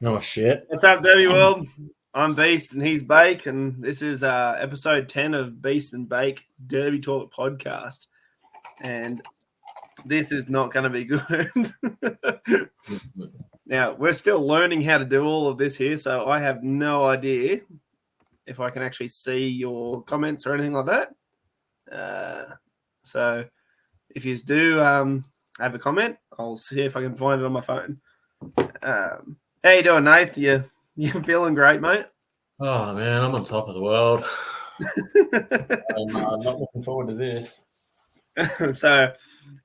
Oh, shit. What's up, Derby World? I'm Beast and he's Bake, and this is episode 10 of Beast and Bake Derby Talk podcast. And this is not going to be good. Now, we're still learning how to do all of this here, so I have no idea if I can actually see your comments or anything like that. So if you do have a comment, I'll see if I can find it on my phone. How you doing, Nath? You feeling great, mate? Oh, man, I'm on top of the world. I'm not looking forward to this. So,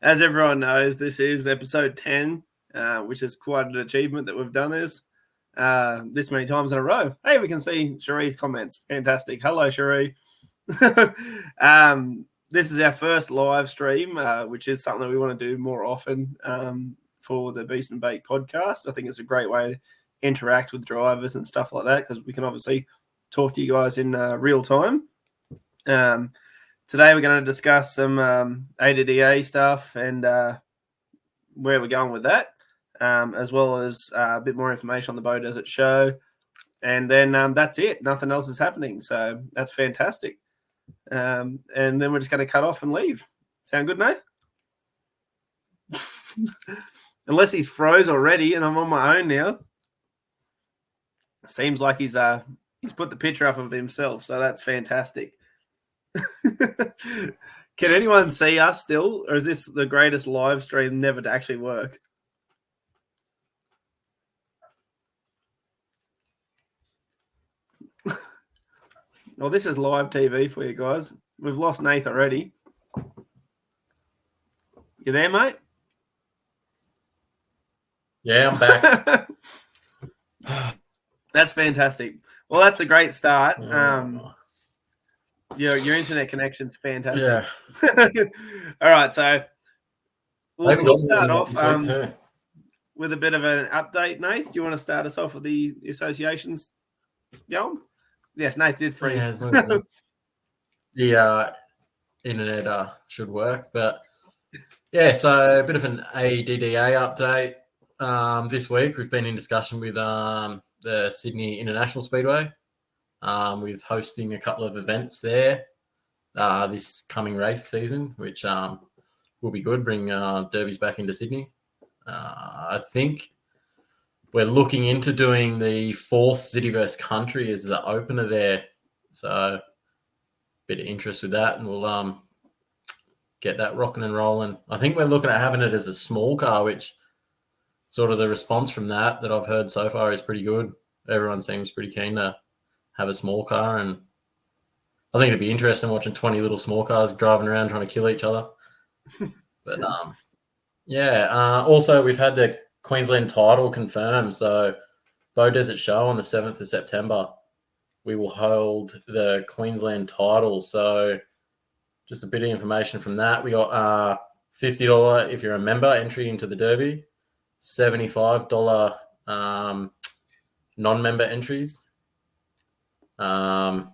as everyone knows, this is episode 10, which is quite an achievement that we've done this many times in a row. Hey, we can see Cherie's comments. Fantastic. Hello, Cherie. This is our first live stream, which is something that we want to do more often for the Beast and Bake podcast. I think it's a great way to interact with drivers and stuff like that, because we can obviously talk to you guys in real time. Today we're going to discuss some ADDA stuff and where we're going with that, as well as a bit more information on the Bow Desert show. And then that's it. Nothing else is happening. So that's fantastic. And then we're just going to cut off and leave. Sound good, Nath? Unless he's froze already and I'm on my own now. Seems like he's put the picture up of himself, so that's fantastic. Can anyone see us still, or is this the greatest live stream never to actually work? Well, this is live TV for you guys. We've lost Nath already. You there, mate? Yeah, I'm back. That's fantastic. Well, that's a great start. Your internet connection's fantastic. Yeah. All right, so we'll start off with a bit of an update. Nath, do you want to start us off with the associations? Yes, Nath did freeze. Yeah, as long as the internet should work. But yeah, so a bit of an ADDA update. This week we've been in discussion with the Sydney International Speedway, with hosting a couple of events there this coming race season, which will be good, bring derbies back into Sydney. I think we're looking into doing the fourth City vs Country as the opener there. So a bit of interest with that, and we'll get that rocking and rolling. I think we're looking at having it as a small car, which sort of the response from that I've heard so far is pretty good. Everyone seems pretty keen to have a small car, and I think it'd be interesting watching 20 little small cars driving around trying to kill each other. But also we've had the Queensland title confirmed. So Bow Desert Show on the 7th of September, we will hold the Queensland title. So just a bit of information from that. We got $50 if you're a member entry into the Derby, $75 non-member entries. Drivers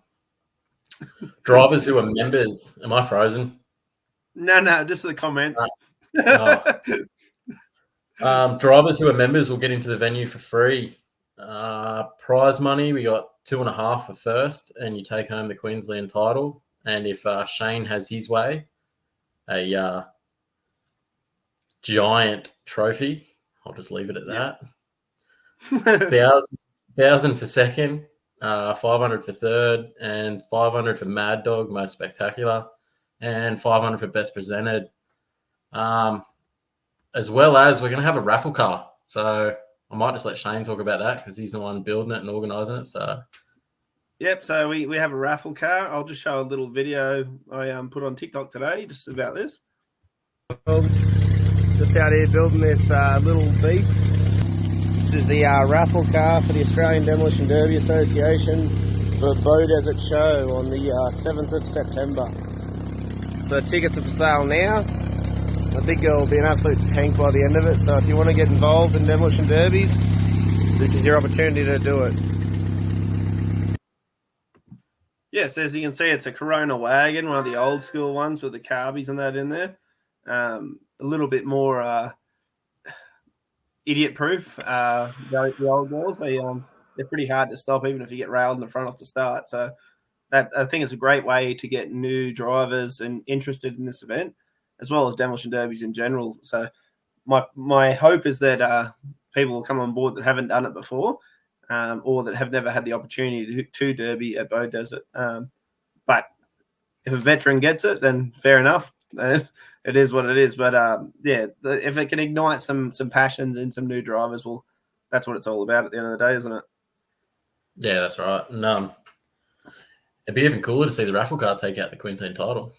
who are members. Am I frozen? No, just the comments. Drivers who are members will get into the venue for free. Prize money, we got 2.5 for first, and you take home the Queensland title. And if Shane has his way, a giant trophy. I'll just leave it at that. 1,000 for second, 500 for third, and 500 for Mad Dog, most spectacular, and 500 for best presented. As well as we're going to have a raffle car. So I might just let Shane talk about that because he's the one building it and organising it. So, yep. So we have a raffle car. I'll just show a little video I put on TikTok today just about this. Just out here building this little beast. This is the raffle car for the Australian Demolition Derby Association for Bow Desert Show on the 7th of September. So tickets are for sale now. My big girl will be an absolute tank by the end of it. So if you want to get involved in demolition derbies, this is your opportunity to do it. Yes, as you can see, it's a Corona wagon, one of the old school ones with the carbies and that in there. A little bit more idiot-proof. The old girls, they're pretty hard to stop, even if you get railed in the front off the start. So that I think it's a great way to get new drivers and interested in this event, as well as demolition derbies in general. So my hope is that people will come on board that haven't done it before, or that have never had the opportunity to derby at Bow Desert. But if a veteran gets it, then fair enough. It is what it is. But if it can ignite some passions in some new drivers, well, that's what it's all about at the end of the day, isn't it? Yeah, that's right. And it'd be even cooler to see the raffle car take out the Queensland title.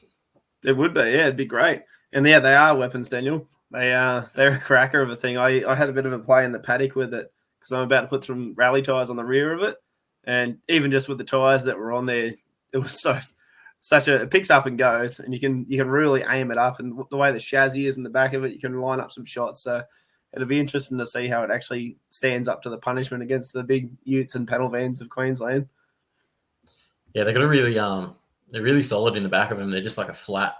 It would be, yeah, it'd be great. And yeah, they are weapons, Daniel. They're a cracker of a thing. I had a bit of a play in the paddock with it because I'm about to put some rally tyres on the rear of it, and even just with the tyres that were on there, it was it picks up and goes, and you can really aim it up. And the way the chassis is in the back of it, you can line up some shots. So it'll be interesting to see how it actually stands up to the punishment against the big utes and panel vans of Queensland. Yeah, they got a really they're really solid in the back of them. They're just like a flat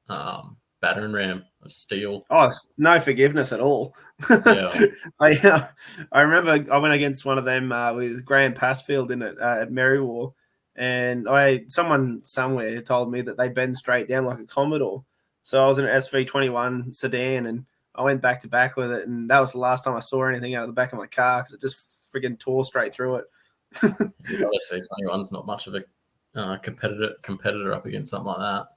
battering ram of steel. Oh, no forgiveness at all. Yeah. I remember I went against one of them with Graham Passfield in it at Merriwar, and someone somewhere told me that they bend straight down like a Commodore. So I was in an SV21 sedan, and I went back to back with it, and that was the last time I saw anything out of the back of my car because it just friggin' tore straight through it. SV21's not much of a competitor up against something like that.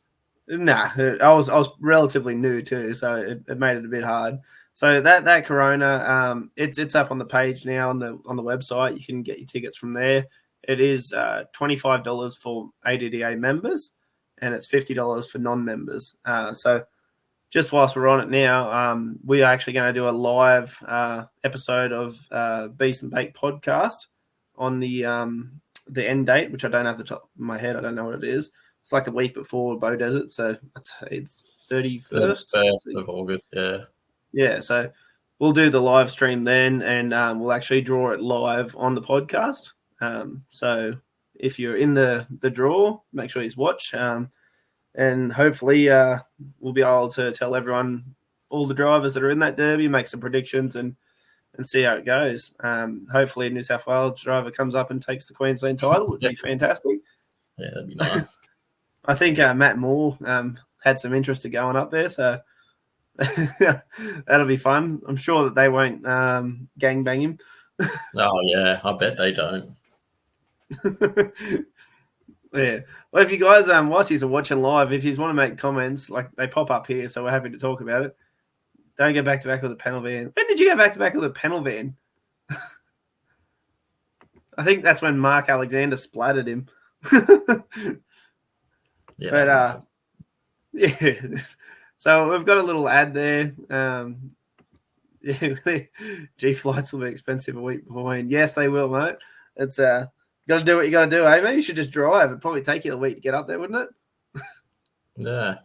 Nah, I was relatively new too, so it made it a bit hard. So that Corona, it's up on the page now on the website. You can get your tickets from there. It is $25 for ADDA members, and it's $50 for non-members. So just whilst we're on it now, we are actually going to do a live episode of Beast and Bake podcast on the end date, which I don't have the top of my head. I don't know what it is. It's like the week before Bow Desert, so I'd say 31st of August, yeah. Yeah, so we'll do the live stream then, and we'll actually draw it live on the podcast. So if you're in the draw, make sure you watch, and hopefully we'll be able to tell everyone, all the drivers that are in that derby, make some predictions and see how it goes. Hopefully a New South Wales driver comes up and takes the Queensland title. Would be fantastic. Yeah, that'd be nice. I think Matt Moore had some interest in going up there, so that'll be fun. I'm sure that they won't gangbang him. Oh, yeah, I bet they don't. Yeah. Well, if you guys, whilst you're watching live, if you want to make comments, like they pop up here, so we're happy to talk about it. Don't go back-to-back with a panel van. When did you go back-to-back with a panel van? I think that's when Mark Alexander splattered him. Yeah, but yeah, so we've got a little ad there. G flights will be expensive a week beforehand. Yes, they will, mate. It's got to do what you got to do. Eh? Maybe you should just drive. It'd probably take you a week to get up there, wouldn't it? Yeah.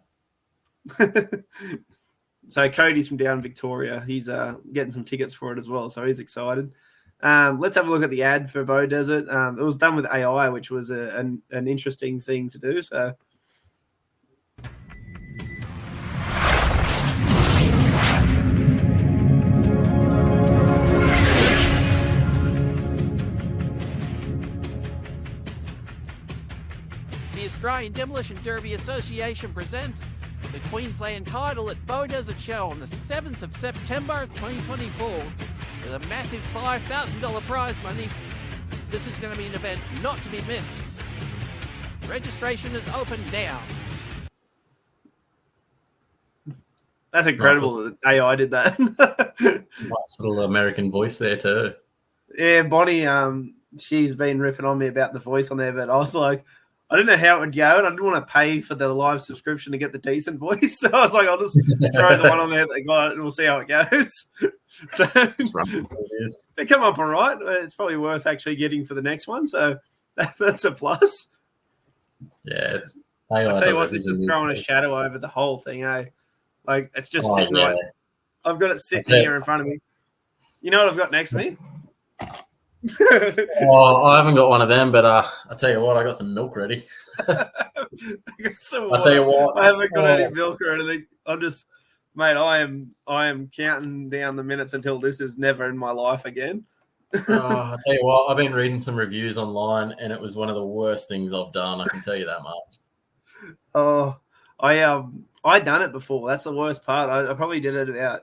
So Cody's from down in Victoria. He's getting some tickets for it as well, so he's excited. Let's have a look at the ad for Bow Desert. It was done with AI, which was an interesting thing to do. So. The Australian Demolition Derby Association presents the Queensland title at Bow Desert Show on the 7th of September 2024 with a massive $5,000 prize money. This is going to be an event not to be missed. Registration is open now. That's incredible that AI did that. Nice little American voice there too. Yeah, Bonnie, she's been ripping on me about the voice on there, but I was like, I didn't know how it would go, and I didn't want to pay for the live subscription to get the decent voice. So I was like, I'll just throw the one on there that they got, and we'll see how it goes. So it come up all right. It's probably worth actually getting for the next one. So that's a plus. Yeah. I'll tell you what, this is throwing a shadow over the whole thing, eh? Like, it's just sitting right. I've got it sitting here in front of me. You know what I've got next to me? Oh, I haven't got one of them, but I'll tell you what, I got some milk ready. I'll tell you what, I haven't got any milk or anything. I'm just Mate, I am counting down the minutes until this is never in my life again. I tell you what, I've been reading some reviews online, and it was one of the worst things I've done. I can tell you that much. Oh, I done it before. That's the worst part. I probably did it about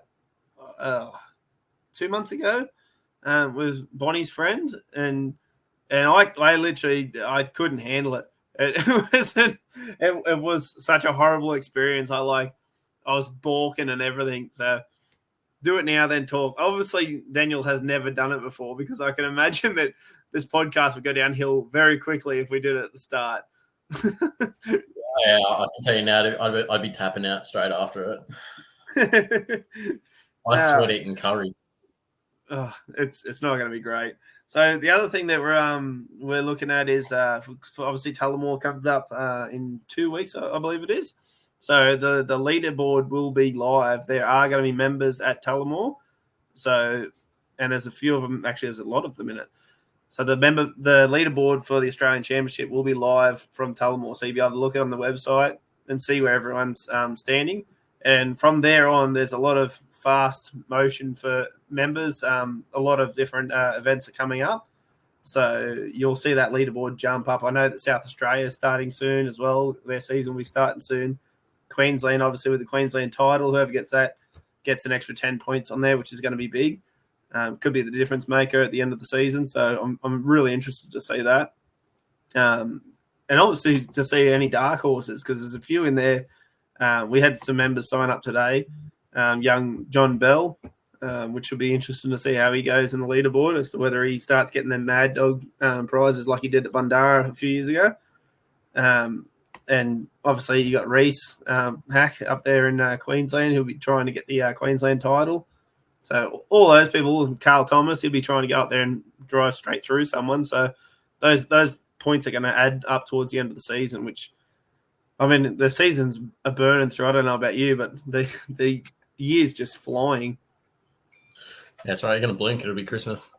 2 months ago. With Bonnie's friend, and I literally I couldn't handle it. It was such a horrible experience. I was balking and everything. So do it now, then talk. Obviously, Daniel has never done it before because I can imagine that this podcast would go downhill very quickly if we did it at the start. Yeah, I can tell you now, I'd be tapping out straight after it. I sweat eating curry. Oh, it's not going to be great. So the other thing that we're looking at is obviously Tullamore comes up in 2 weeks, I believe it is. So the leaderboard will be live. There are going to be members at Tullamore. So, and there's a few of them. Actually, there's a lot of them in it. So the leaderboard for the Australian Championship will be live from Tullamore. So you'll be able to look on the website and see where everyone's standing. And from there on, there's a lot of fast motion for members. A lot of different events are coming up. So you'll see that leaderboard jump up. I know that South Australia is starting soon as well. Their season will be starting soon. Queensland, obviously, with the Queensland title, whoever gets that gets an extra 10 points on there, which is going to be big. Could be the difference maker at the end of the season. So I'm really interested to see that. And obviously to see any dark horses, because there's a few in there. We had some members sign up today. Young John Bell, which will be interesting to see how he goes in the leaderboard as to whether he starts getting them Mad Dog prizes like he did at Bundarra a few years ago. And obviously you got Reese Hack up there in Queensland. He'll be trying to get the Queensland title. So all those people, Carl Thomas, he'll be trying to go up there and drive straight through someone. So those points are going to add up towards the end of the season, which, I mean, the season's a burning through. I don't know about you, but the year's just flying. That's right. You're going to blink. It'll be Christmas.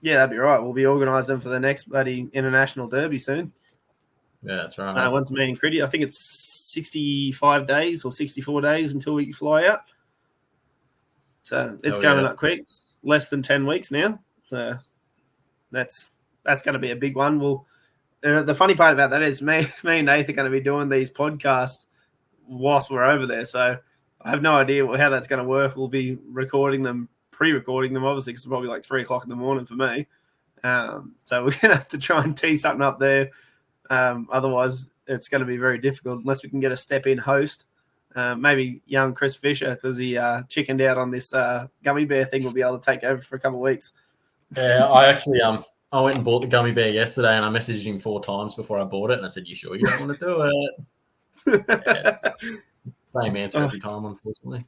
Yeah, that'd be right. We'll be organising for the next bloody international derby soon. Yeah, that's right. Once me and Critty, I think it's 65 days or 64 days until we fly out. So it's coming up quick. It's less than 10 weeks now. So that's going to be a big one. The funny part about that is me and Nathan are going to be doing these podcasts whilst we're over there. So I have no idea how that's going to work. We'll be pre-recording them, obviously, because it's probably like 3 o'clock in the morning for me. So we're going to have to try and tee something up there. Otherwise, it's going to be very difficult unless we can get a step-in host. Maybe young Chris Fisher, because he chickened out on this gummy bear thing, will be able to take over for a couple of weeks. Yeah, I actually I went and bought the gummy bear yesterday, and I messaged him 4 times before I bought it, and I said, "You sure you don't want to do it?" Yeah. Same answer every time, unfortunately.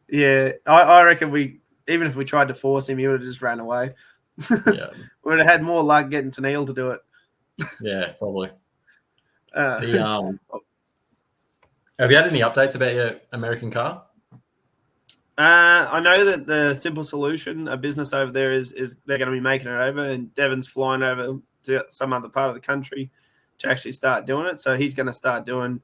Yeah, I reckon even if we tried to force him, he would have just ran away. Yeah, we would have had more luck getting Tennille to do it. Yeah, probably. Have you had any updates about your American car? I know that the Simple Solution, a business over there, is they're going to be making it over, and Devon's flying over to some other part of the country to actually start doing it. So he's going to start doing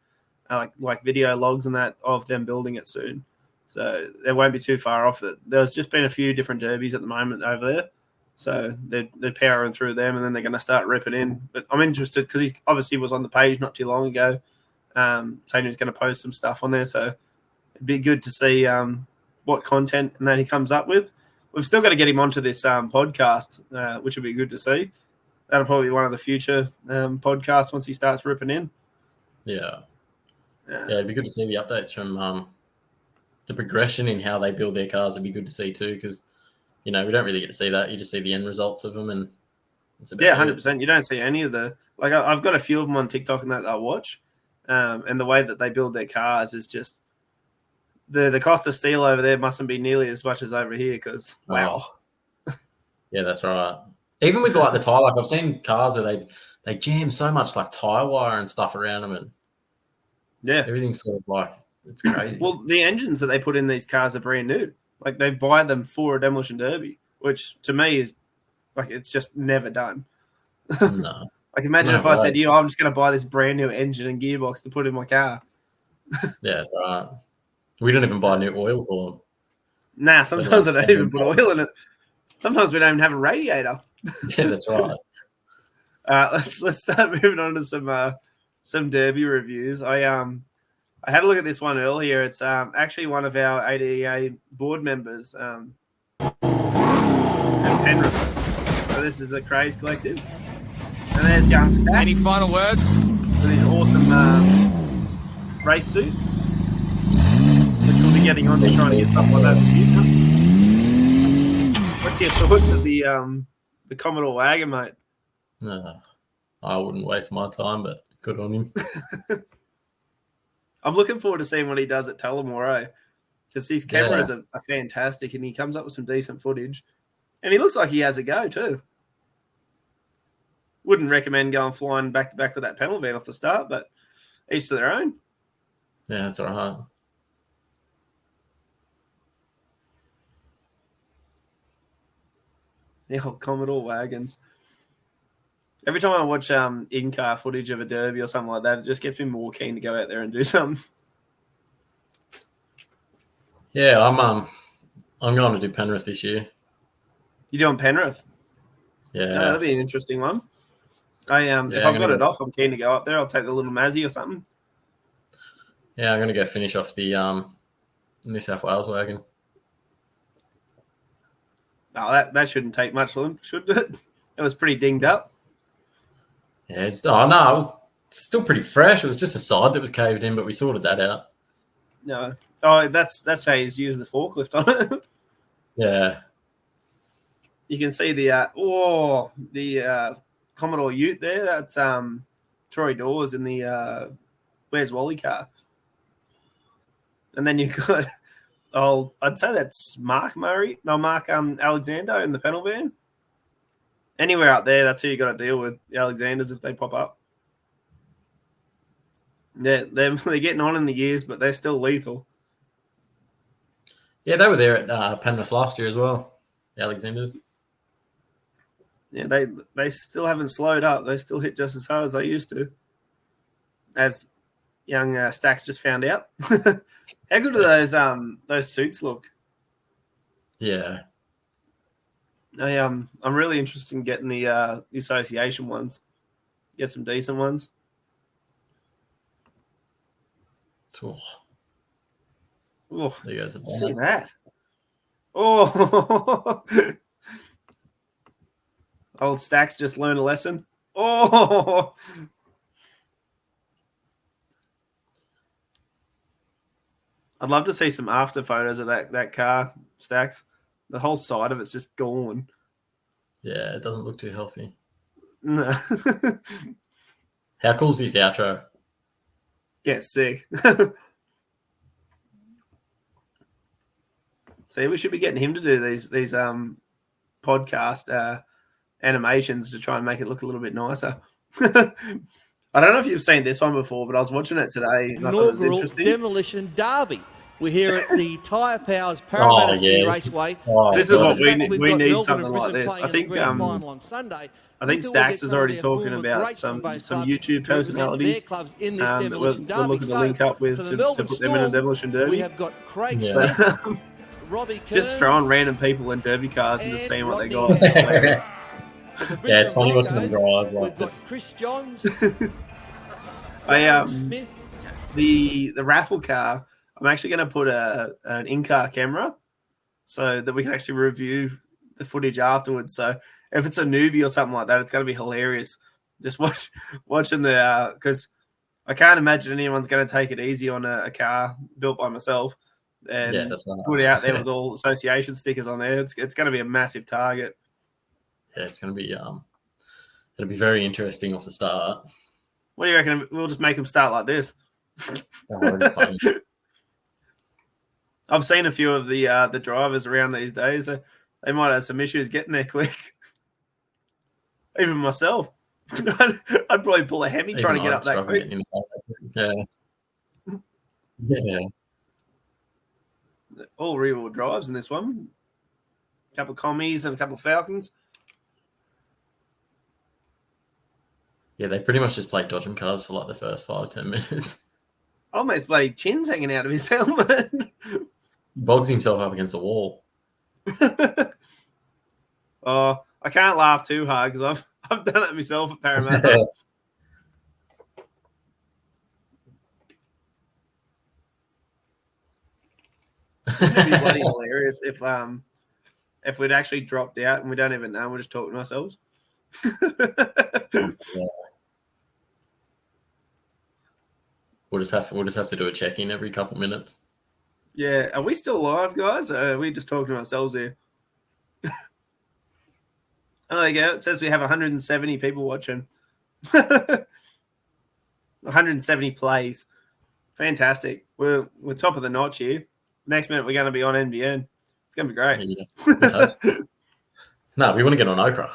like video logs and that of them building it soon. So they won't be too far off it. There's just been a few different derbies at the moment over there. So they're powering through them, and then they're going to start ripping in. But I'm interested because he obviously was on the page not too long ago, saying he was going to post some stuff on there. So it'd be good to see what content and that he comes up with. We've still got to get him onto this podcast, which would be good to see. That'll probably be one of the future podcasts once he starts ripping in. Yeah, it'd be good to see the updates from the progression in how they build their cars. It'd be good to see too, because we don't really get to see that. You just see the end results of them, and it's about 100%. You don't see any of the I've got a few of them on TikTok and that I watch, and the way that they build their cars is just the cost of steel over there mustn't be nearly as much as over here. Because wow, yeah, that's right. Even with the tire, I've seen cars where they jam so much tire wire and stuff around them, and everything's sort of it's crazy. Well, the engines that they put in these cars are brand new. They buy them for a demolition derby, which to me is it's just never done. No. Imagine if I said to you, I'm just going to buy this brand new engine and gearbox to put in my car. Yeah, right. We don't even buy new oil for them. Nah, sometimes I don't even put oil in it. Sometimes we don't even have a radiator. Yeah, that's right. Let's start moving on to some Derby reviews. I had a look at this one earlier. It's actually one of our ADDA board members, at Penrith. So this is a Craze Collective. And there's young Stack. Any final words? With his awesome race suit, which we'll be getting on to trying to get something like that in the future. What's your thoughts of the Commodore wagon, mate? No, I wouldn't waste my time, but good on him. I'm looking forward to seeing what he does at Tullamore, because his cameras are fantastic and he comes up with some decent footage. And he looks like he has a go too. Wouldn't recommend going flying back to back with that panel van off the start, but each to their own. Yeah, that's all right. The old Commodore wagons. Every time I watch in-car footage of a derby or something like that, it just gets me more keen to go out there and do something. Yeah, I'm going to do Penrith this year. You doing Penrith? Yeah, That'll be an interesting one. If I've got it off, I'm keen to go up there. I'll take the little Mazzy or something. Yeah, I'm going to go finish off the New South Wales wagon. Oh, that shouldn't take much long, should it? It was pretty dinged up. Yeah, it was still pretty fresh. It was just a side that was caved in, but we sorted that out. No. Oh, that's how he's used the forklift on it. Yeah. You can see the Commodore Ute there. That's Troy Dawes in the Where's Wally car. And then you've got I'd say that's Mark Alexander in the panel van. Anywhere out there, that's who you got to deal with, the Alexanders, if they pop up. They're getting on in the years, but they're still lethal. Yeah, they were there at Penrith last year as well, the Alexanders. Yeah, they still haven't slowed up. They still hit just as hard as they used to. As young Stacks just found out. How good do those suits look? Yeah. I'm really interested in getting the association ones. Get some decent ones. Oh. Oh, There goes the ball. see that? Oh, old Stacks just learned a lesson. Oh, I'd love to see some after photos of that car, Stacks. The whole side of it's just gone. Yeah, it doesn't look too healthy. No. How cool's this outro? Yeah, sick. See, we should be getting him to do these podcast animations to try and make it look a little bit nicer. I don't know if you've seen this one before, but I was watching it today. And I thought it was interesting. Demolition Derby. We're here at the Tyre Powers Parramatta City Raceway. This is what we need Melbourne something and like Brisbane this. playing I think in the grand final on Sunday. I think Stacks is already talking about some YouTube personalities. In this Demolition we're looking to link up with to put them in a Demolition Derby. We have got Craig Smith, Robbie Kearns, just throwing random people in derby cars and just seeing what they got. Yeah, it's funny watching them drive like We've this. got Chris Johns, Smith. The raffle car, I'm actually going to put an in-car camera so that we can actually review the footage afterwards. So if it's a newbie or something like that, it's going to be hilarious. Just watching the because I can't imagine anyone's going to take it easy on a car built by myself and put it out there with all association stickers on there. It's going to be a massive target. Yeah, it's going to be it'll be very interesting off the start. What do you reckon? We'll just make them start like this. I've seen a few of the drivers around these days. They might have some issues getting there quick. Even myself, I'd probably pull a Hemi trying to get up that quick. Yeah. All rear-wheel drives in this one. A couple of commies and a couple of Falcons. Yeah, they pretty much just played dodging cars for like the first 5-10 minutes. Almost bloody chin's hanging out of his helmet. He bogs himself up against the wall. Oh, I can't laugh too hard because I've done it myself at Parramatta. It'd be bloody hilarious if we'd actually dropped out and we don't even know, we're just talking to ourselves. We'll just have to do a check-in every couple minutes. Yeah, are we still live, guys? Or are we just talking to ourselves here? Oh, there you go. It says we have 170 people watching. 170 plays. Fantastic. We're top of the notch here. Next minute, we're going to be on NBN. It's going to be great. Yeah. No, we want to get on Oprah.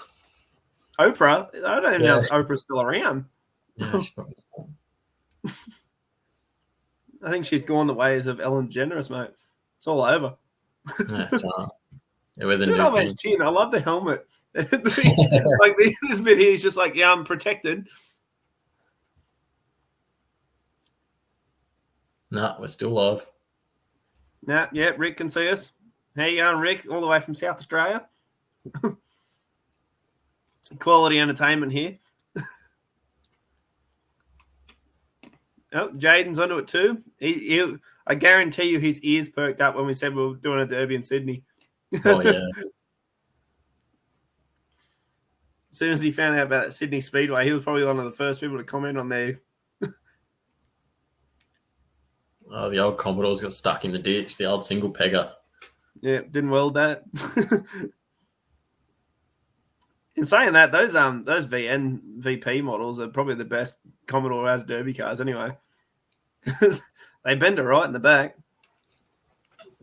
Oprah? I don't even know if Oprah's still around. Yeah, I think she's gone the ways of Ellen DeGeneres, mate. It's all over. with a I love his chin. I love the helmet. Like this bit here, he's just like, yeah, I'm protected. No, we're still live. Nah, yeah, Rick can see us. How you going, Rick? All the way from South Australia. Quality entertainment here. Oh, Jaden's onto it too. I guarantee you his ears perked up when we said we were doing a derby in Sydney. Oh, yeah. As soon as he found out about Sydney Speedway, he was probably one of the first people to comment on there. Oh, the old Commodores got stuck in the ditch, the old single pegger. Yeah, didn't weld that. In saying that, those VN VP models are probably the best Commodore has derby cars anyway. They bend it right in the back.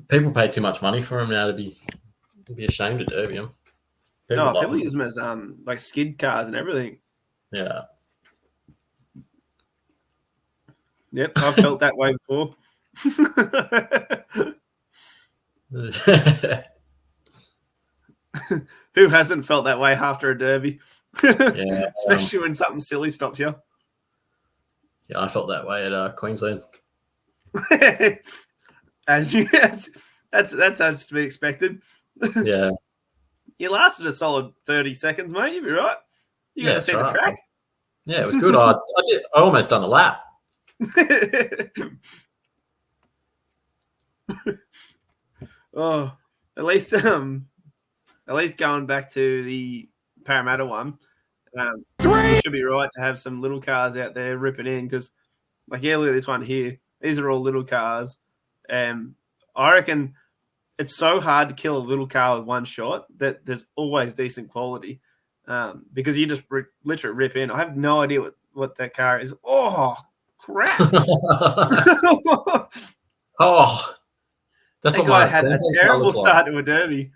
People pay too much money for them now to be ashamed to derby them. People use them as like skid cars and everything. Yeah. Yep, I've felt that way before. Who hasn't felt that way after a derby? Yeah, especially when something silly stops you. Yeah, I felt that way at Queensland. That's as to be expected. Yeah. You lasted a solid 30 seconds, mate. You'll be right. You got to see the track. Yeah, it was good. I almost done a lap. Oh, at least going back to the Parramatta one, you should be right to have some little cars out there ripping in because, like, yeah, look at this one here. These are all little cars. I reckon it's so hard to kill a little car with one shot that there's always decent quality because you just literally rip in. I have no idea what that car is. Oh, crap. Oh, that's that what guy had a terrible start to a derby.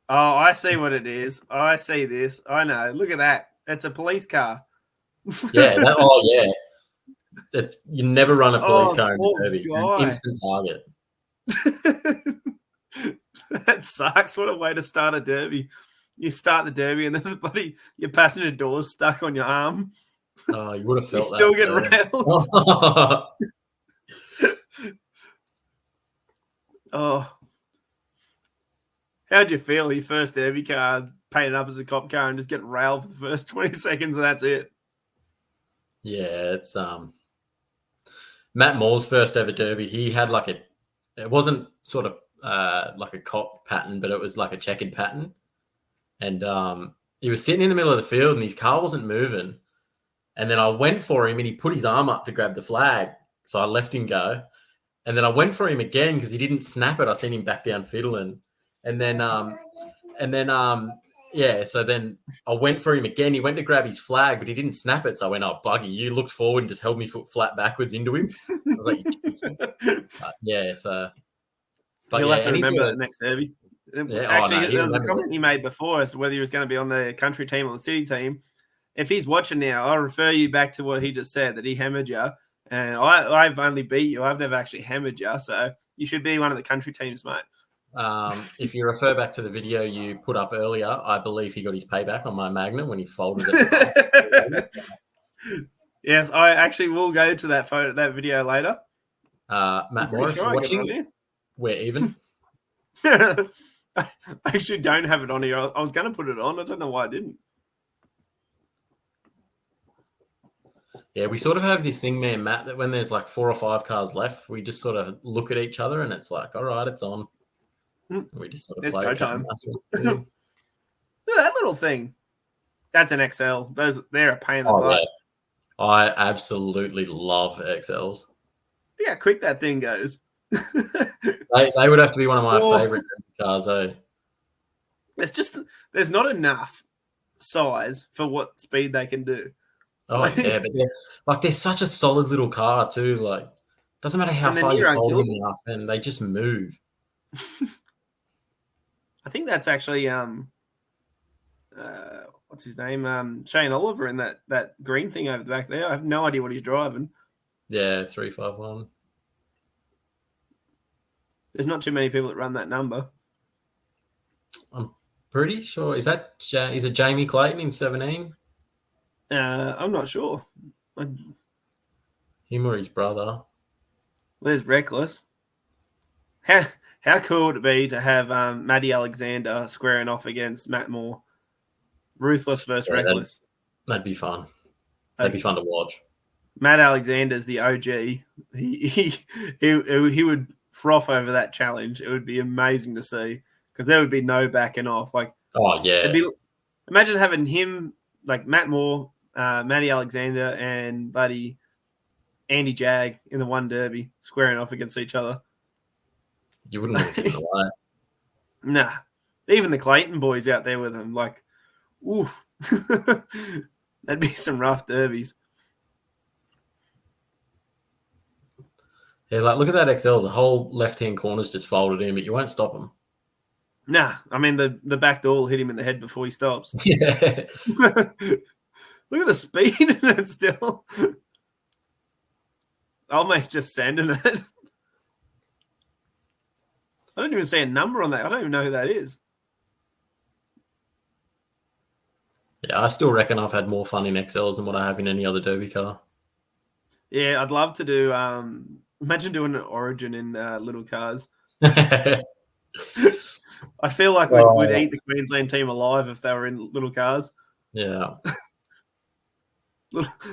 Oh, I see what it is. I see this. I know. Look at that. It's a police car. Yeah. You never run a police car in a derby. An instant target. That sucks. What a way to start a derby. You start the derby and there's your passenger door's stuck on your arm. Oh, you would have felt you still get railed. Oh. How'd you feel your first derby car painted up as a cop car and just get railed for the first 20 seconds and that's it? Yeah, it's Matt Moore's first ever derby. He had it wasn't sort of like a cop pattern, but it was like a checkered pattern. And he was sitting in the middle of the field and his car wasn't moving. And then I went for him and he put his arm up to grab the flag. So I left him go. And then I went for him again because he didn't snap it. I seen him back down fiddling. So then I went for him again. He went to grab his flag, but he didn't snap it. So I went, oh, buggy, you looked forward and just held me foot flat backwards into him. I was like, yeah, so. But he'll have to remember that next derby. Yeah, actually, there was a comment he made before as to whether he was going to be on the country team or the city team. If he's watching now, I'll refer you back to what he just said, that he hammered you. And I've only beat you. I've never actually hammered you. So you should be one of the country teams, mate. If you refer back to the video you put up earlier, I believe he got his payback on my Magnum when he folded it. Yes, I actually will go to that video later. Matt Moore, if you're watching, we're even. I actually don't have it on here. I was going to put it on. I don't know why I didn't. Yeah, we sort of have this thing, me and Matt, that when there's like 4 or 5 cars left, we just sort of look at each other and it's like, all right, it's on. We just sort of It's play go a time. Yeah. Look at that little thing. That's an XL. They're a pain in the butt. Yeah. I absolutely love XLs. Yeah, quick that thing goes. They would have to be one of my favorite cars, though. There's not enough size for what speed they can do. Oh yeah, but they're such a solid little car too. Like, doesn't matter how far you fold them off, and they just move. I think that's actually what's his name? Shane Oliver in that green thing over the back there. I have no idea what he's driving. Yeah, 351. There's not too many people that run that number. I'm pretty sure. Is it Jamie Clayton in 17? I'm not sure. Him or his brother. There's Reckless. How cool would it be to have Matty Alexander squaring off against Matt Moore? Ruthless versus Reckless. That'd be fun. That'd be fun to watch. Matt Alexander's the OG. He would froth over that challenge. It would be amazing to see because there would be no backing off. Like, oh yeah, imagine having him like Matt Moore, Matty Alexander, and buddy Andy Jag in the one derby squaring off against each other. You wouldn't want to give it away. Nah, even the Clayton boys out there with him, like, oof, that'd be some rough derbies. Yeah, like look at that XL. The whole left-hand corner's just folded in, but you won't stop him. Nah, I mean the back door will hit him in the head before he stops. Yeah. Look at the speed in it still. Almost just sanding it. I don't even see a number on that. I don't even know who that is. Yeah, I still reckon I've had more fun in XLs than what I have in any other derby car. Yeah, I'd love to do. Imagine doing an origin in little cars. Yeah, I feel like we'd eat the Queensland team alive if they were in little cars. Yeah.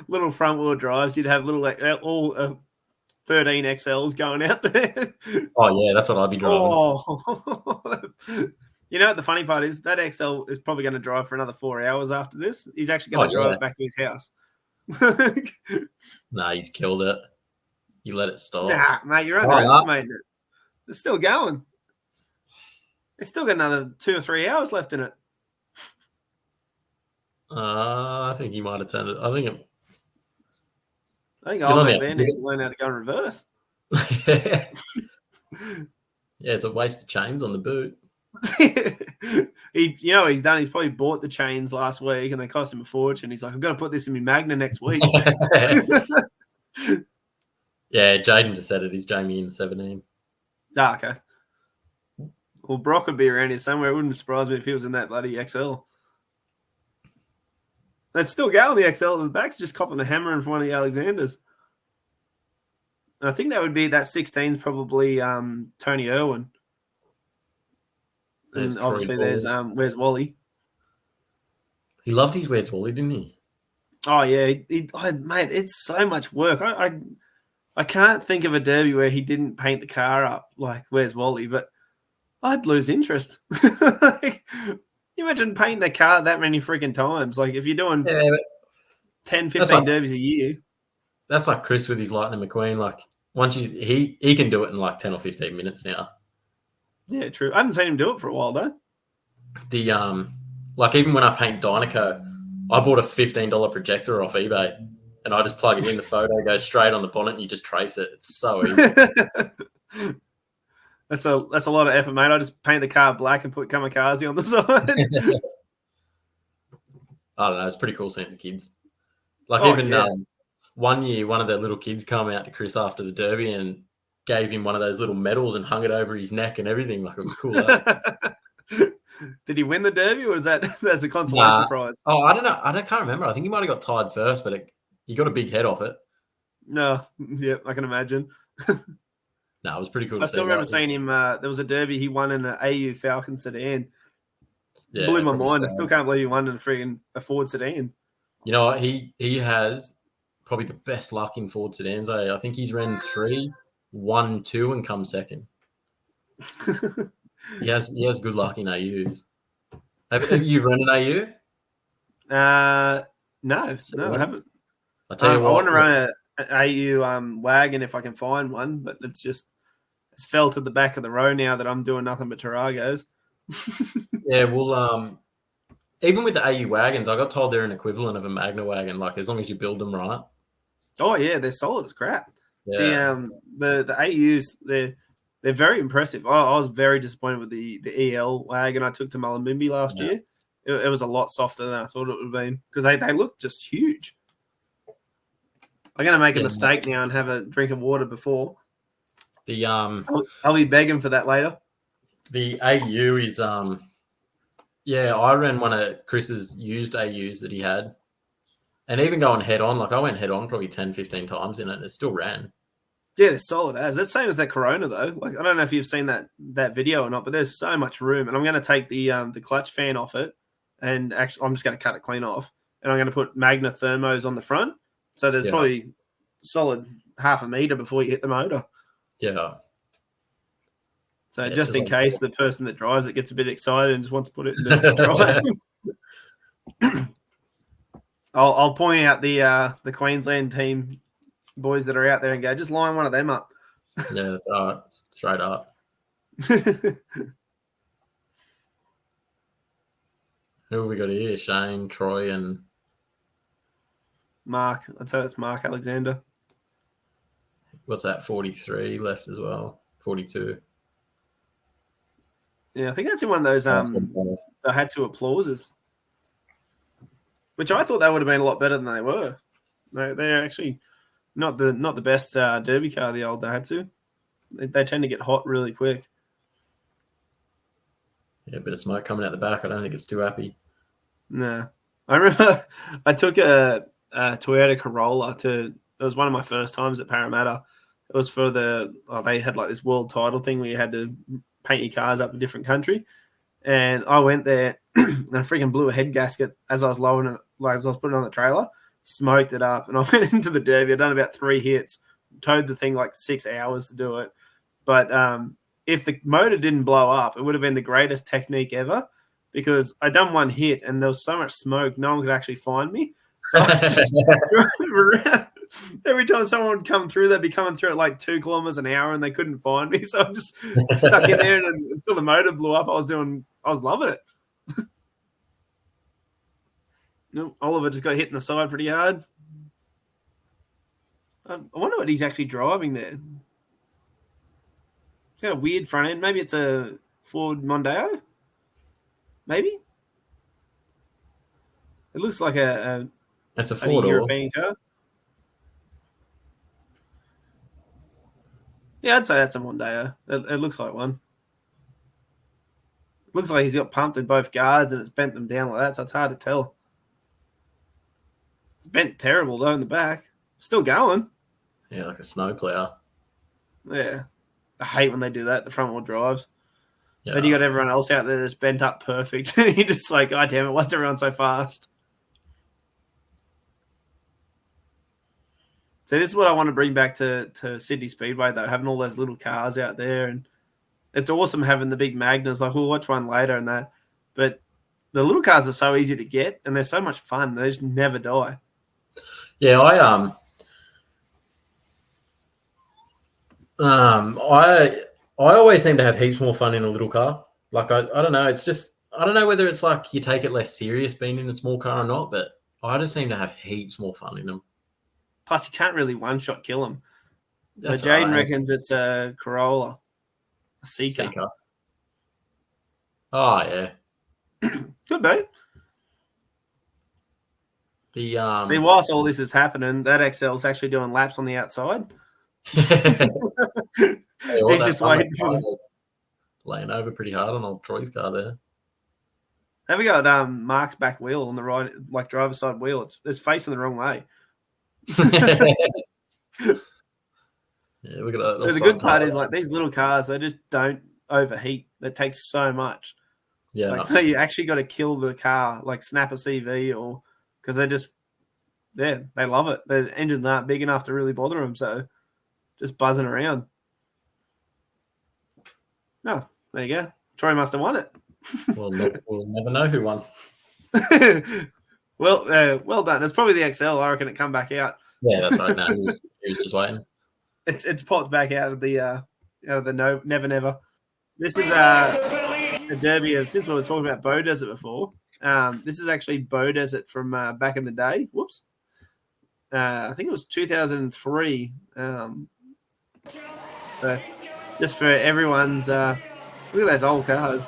Little front wheel drives. You'd have little all 13 XLs going out there. Oh yeah, that's what I'd be driving. Oh. You know what the funny part is? That XL is probably going to drive for another 4 hours after this. He's actually going to drive it back to his house. Nah, he's killed it. You let it stop. Nah, mate, you're underestimating it. It's still going. It's still got another 2 or 3 hours left in it. I think he might have turned it. I think old mate Ben needs to learn how to go in reverse. Yeah, it's a waste of chains on the boot. You know what he's done? He's probably bought the chains last week and they cost him a fortune. He's like, I've got to put this in my Magna next week. Yeah, Jaden just said it. He's Jamie in 17. Ah, okay. Well, Brock would be around here somewhere. It wouldn't surprise me if he was in that bloody XL. That's still going, the XL. The back's just copping a hammer from one of the Alexanders. And I think that would be that 16's probably Tony Irwin. And obviously there's Where's Wally? He loved his Where's Wally, didn't he? Oh yeah, mate, it's so much work. I can't think of a derby where he didn't paint the car up like Where's Wally, but I'd lose interest. Like, you imagine painting a car that many freaking times. Like if you're doing 10, 15 derbies a year. That's like Chris with his Lightning McQueen. Like once he can do it in like 10 or 15 minutes now. Yeah, true. I haven't seen him do it for a while though. The like even when I paint Dynaco, I bought a $15 projector off eBay and I just plug it in, the photo goes straight on the bonnet and you just trace it. It's so easy. That's a lot of effort, mate. I just paint the car black and put kamikaze on the side. I don't know. It's pretty cool seeing the kids. Like one year, one of their little kids come out to Chris after the derby and gave him one of those little medals and hung it over his neck and everything. Like it was cool. Did he win the derby or was that's a consolation prize? Oh, I don't know. I can't remember. I think he might have got tied first, but he got a big head off it. No, yeah, I can imagine. No, it was pretty cool. I still remember seeing him. There was a derby he won in an AU Falcon sedan. Yeah, Blew my mind. I so. still can't believe he won in a Ford sedan. You know what? He has probably the best luck in Ford sedans. I think he's ran 3, 1, 2, and come second. He has good luck in AUs. Have you run an AU? No, I haven't. I tell you what, I want to run an AU wagon if I can find one, but it's fell to the back of the row now that I'm doing nothing but Taragos. Yeah, well, even with the AU wagons, I got told they're an equivalent of a Magna wagon. Like as long as you build them right. Oh yeah, they're solid as crap. Yeah. The AUs they're very impressive. I was very disappointed with the EL wagon I took to Mullumbimby last year. It was a lot softer than I thought it would have been because they look just huge. I'm gonna make a mistake now and have a drink of water before. I'll be begging for that later. The AU is I ran one of Chris's used AUs that he had. And even going head on, like I went head on probably 10, 15 times in it and it still ran. Yeah, they're solid as. That's the same as that Corona though. Like I don't know if you've seen that video or not, but there's so much room. And I'm gonna take the clutch fan off it and actually I'm just gonna cut it clean off. And I'm gonna put Magna thermos on the front. So there's probably solid half a meter before you hit the motor. Yeah. So just in case the person that drives it gets a bit excited and just wants to put it in the drive. I'll point out the Queensland team boys that are out there and go, just line one of them up. Yeah, straight up. Who have we got here? Shane, Troy, and Mark. I'd say that's Mark Alexander. What's that? 43 left as well. 42. Yeah, I think that's in one of those the had to applauses, which I thought they would have been a lot better than they were. They're actually not the best derby car, the old Daihatsu. They tend to get hot really quick. Yeah, a bit of smoke coming out the back. I don't think it's too happy. No. I remember I took a Toyota Corolla it was one of my first times at Parramatta. It was for they had like this world title thing where you had to paint your cars up a different country. And I went there and I freaking blew a head gasket as I was lowering it, like as I was putting it on the trailer, smoked it up. And I went into the derby. I'd done about 3 hits, towed the thing like 6 hours to do it. But if the motor didn't blow up, it would have been the greatest technique ever because I'd done 1 hit and there was so much smoke, no one could actually find me. So I was just every time someone would come through, they'd be coming through at like 2 kilometers an hour and they couldn't find me. So I'm just stuck in there and until the motor blew up, I was loving it. No, Oliver just got hit in the side pretty hard. I wonder what he's actually driving there. It's got a weird front end. Maybe it's a Ford Mondeo? Maybe? It looks like That's a four-door European car. Yeah, I'd say that's a Mondeo. It looks like one. It looks like he's got pumped in both guards and it's bent them down like that, so it's hard to tell. It's bent terrible, though, in the back. Still going. Yeah, like a snowplow. Yeah. I hate when they do that, the front-wheel drives. Yeah. Then you got everyone else out there that's bent up perfect. And you're just like, God damn it, why's everyone so fast? So this is what I want to bring back to Sydney Speedway, though, having all those little cars out there. And it's awesome having the big Magnas. Like, we'll watch one later and that. But the little cars are so easy to get, and they're so much fun. They just never die. Yeah, I always seem to have heaps more fun in a little car. Like, I don't know. It's just, I don't know whether it's like you take it less serious being in a small car or not, but I just seem to have heaps more fun in them. Plus, you can't really one-shot kill them. That's Jaden right. reckons it's a Corolla, a Seeker. Oh, yeah. Could be. See, whilst all this is happening, that XL's actually doing laps on the outside. He's just waiting for laying over pretty hard on old Troy's car there. Have we got Mark's back wheel on the right, like driver's side wheel? It's facing the wrong way. Yeah, look at that. So the good part is like these little cars, they just don't overheat. That takes so much. Yeah. Like, so you actually got to kill the car, like snap a CV, or because they just, yeah, they love it. The engines aren't big enough to really bother them, so just buzzing around. Oh, there you go. Troy must have won it. We'll never know who won. Well done. It's probably the XL. I reckon it come back out. Yeah, that's right. Now he was just waiting. It's popped back out of the never. This is a derby of, since we were talking about Bow Desert before. This is actually Bow Desert from back in the day. Whoops. I think it was 2003. Just for everyone's look at those old cars.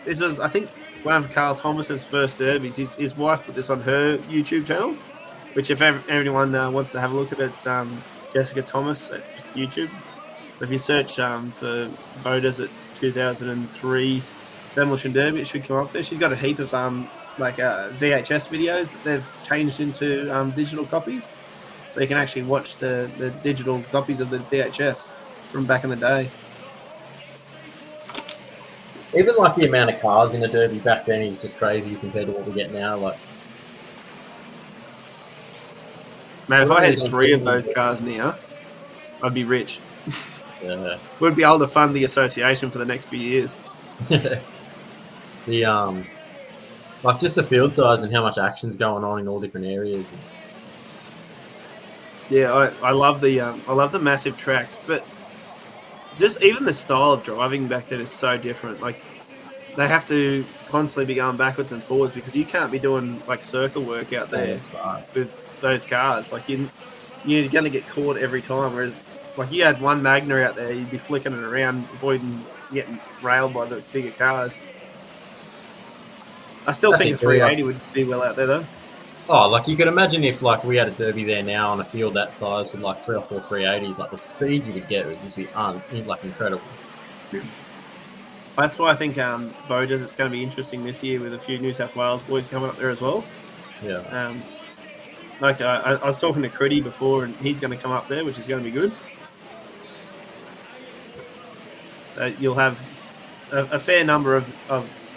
This was, I think, one of Carl Thomas's first derbies. His wife put this on her YouTube channel, which if anyone wants to have a look at it, it's Jessica Thomas at YouTube. So if you search for Bow Desert 2003 Demolition Derby, it should come up there. She's got a heap of VHS videos that they've changed into digital copies, so you can actually watch the digital copies of the VHS from back in the day. Even like the amount of cars in the derby back then is just crazy compared to what we get now. Like, man, if I had 3 of those cars now, I'd be rich. Yeah. We'd be able to fund the association for the next few years. The like just the field size and how much action's going on in all different areas. Yeah, I love the massive tracks, but just even the style of driving back then is so different. Like, they have to constantly be going backwards and forwards because you can't be doing like circle work out there with those cars. Like, you're going to get caught every time. Whereas, like, you had one Magna out there, you'd be flicking it around, avoiding getting railed by the bigger cars. I still think a 380 would be well out there, though. Oh, like you could imagine if like we had a derby there now on a field that size with like 3 or 4 380s, like the speed you would get would just be incredible. That's why I think Bow Desert's going to be interesting this year with a few New South Wales boys coming up there as well. Yeah. I was talking to Critty before, and he's going to come up there, which is going to be good. You'll have a fair number of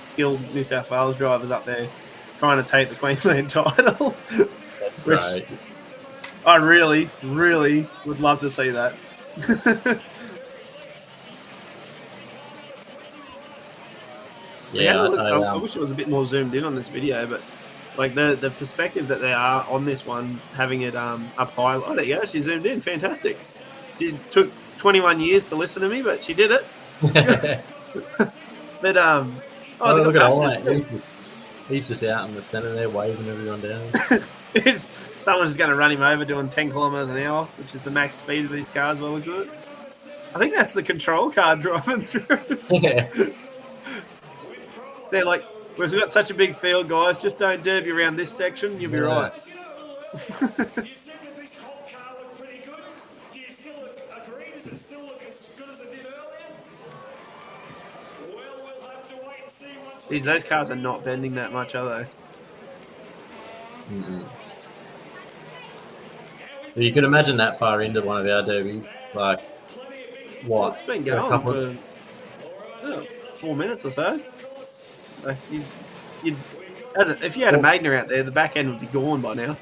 skilled New South Wales drivers up there trying to take the Queensland title, which right. I really, really would love to see that. Yeah, I wish it was a bit more zoomed in on this video, but like the perspective that they are on this one, having it up high. Oh, there you go. She zoomed in. Fantastic. She took 21 years to listen to me, but she did it. But look at Owen. He's just out in the centre there, waving everyone down. Someone's just going to run him over doing 10 kilometres an hour, which is the max speed of these cars. Well, looks at it. I think that's the control car driving through. Yeah. They're like, we've got such a big field, guys. Just don't derby around this section. You'll be right. Those cars are not bending that much, are they? Mm-hmm. So you could imagine that far into one of our derbies, like what? Well, it's been going for 4 minutes or so. Like if you had a Magna out there, the back end would be gone by now.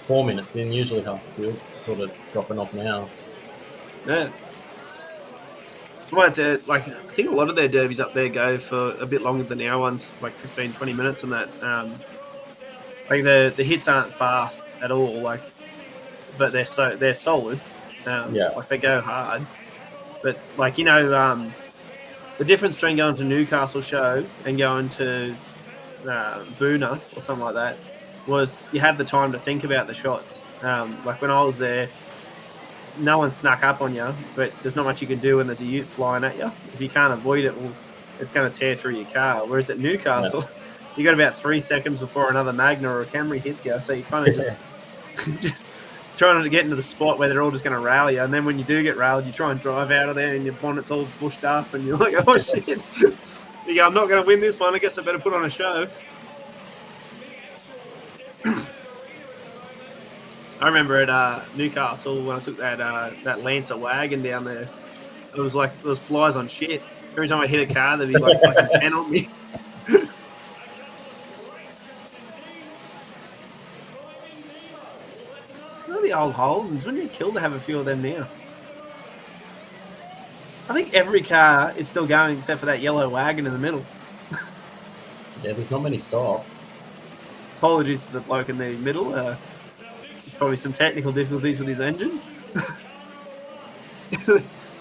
4 minutes in, usually half the field's sort of dropping off now. Yeah. Well, I think a lot of their derbies up there go for a bit longer than our ones, like 15, 20 minutes and that. Like the hits aren't fast at all, like, but they're solid. Like they go hard. But like, the difference between going to Newcastle show and going to Boona or something like that was you had the time to think about the shots. Like when I was there, no one snuck up on you, but there's not much you can do when there's a ute flying at you. If you can't avoid it, well, it's going to tear through your car. Whereas at Newcastle, you got about 3 seconds before another Magna or a Camry hits you, so you kind of just trying to get into the spot where they're all just going to rail you. And then when you do get railed, you try and drive out of there and your bonnet's all bushed up and you're like, oh, shit. You go, I'm not going to win this one. I guess I better put on a show. I remember at Newcastle when I took that Lancer wagon down there. It was like there was flies on shit. Every time I hit a car, there'd be like fucking 10 on me. Look at the old Holdens. Wouldn't it kill to have a few of them now? I think every car is still going except for that yellow wagon in the middle. Yeah, there's not many stop. Apologies to the bloke in the middle. There's probably some technical difficulties with his engine.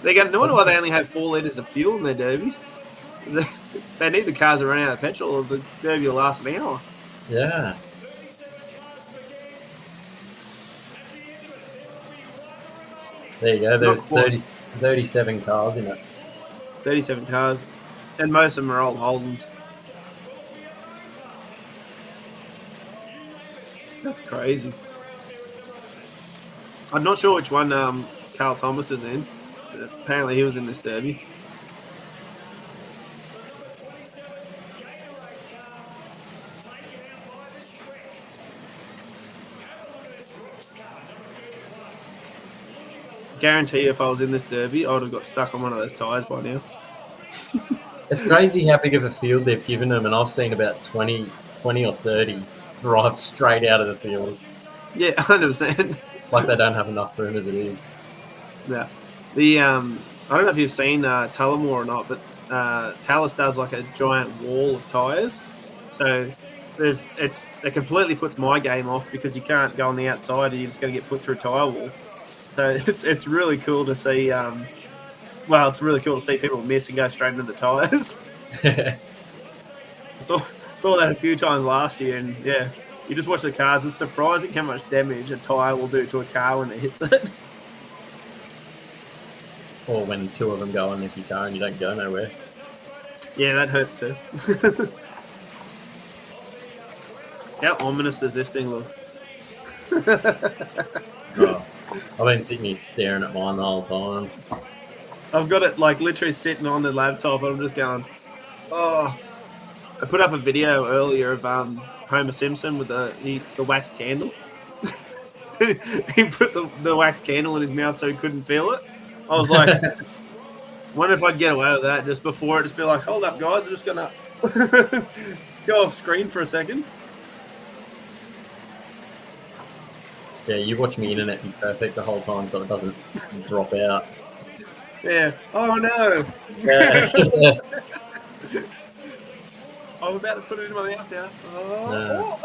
They're going. No wonder why they only have 4 litres of fuel in their derbies. They need the cars to run out of petrol, or the derby will last an hour. Yeah. There you go. There's 37 cars in it. 37 cars, and most of them are old Holdens. That's crazy. I'm not sure which one Carl Thomas is in. But apparently he was in this derby. Guarantee if I was in this derby, I would have got stuck on one of those tyres by now. It's crazy how big of a field they've given them, and I've seen about 20 or 30 drive straight out of the field. Yeah, 100%. Like they don't have enough room as it is. Yeah. The I don't know if you've seen Tullamore or not, but Tallis does like a giant wall of tyres. So it completely puts my game off because you can't go on the outside and you're just going to get put through a tyre wall. So it's really cool to see. It's really cool to see people miss and go straight into the tyres. Saw that a few times last year, and yeah, you just watch the cars. It's surprising how much damage a tyre will do to a car when it hits it. Or when 2 of them go on your car and you don't go nowhere. Yeah, that hurts too. How ominous does this thing look? Oh, I've been sitting here staring at mine the whole time. I've got it like literally sitting on the laptop, and I'm just going, oh. I put up a video earlier of Homer Simpson with the wax candle. He put the wax candle in his mouth so he couldn't feel it. I was like, wonder if I'd get away with that just before it. Just be like, hold up, guys, I'm just going to go off screen for a second. Yeah, you watch me internet be perfect the whole time so it doesn't drop out. Yeah. Oh, no. Yeah. I'm about to put it in my mouth now. No.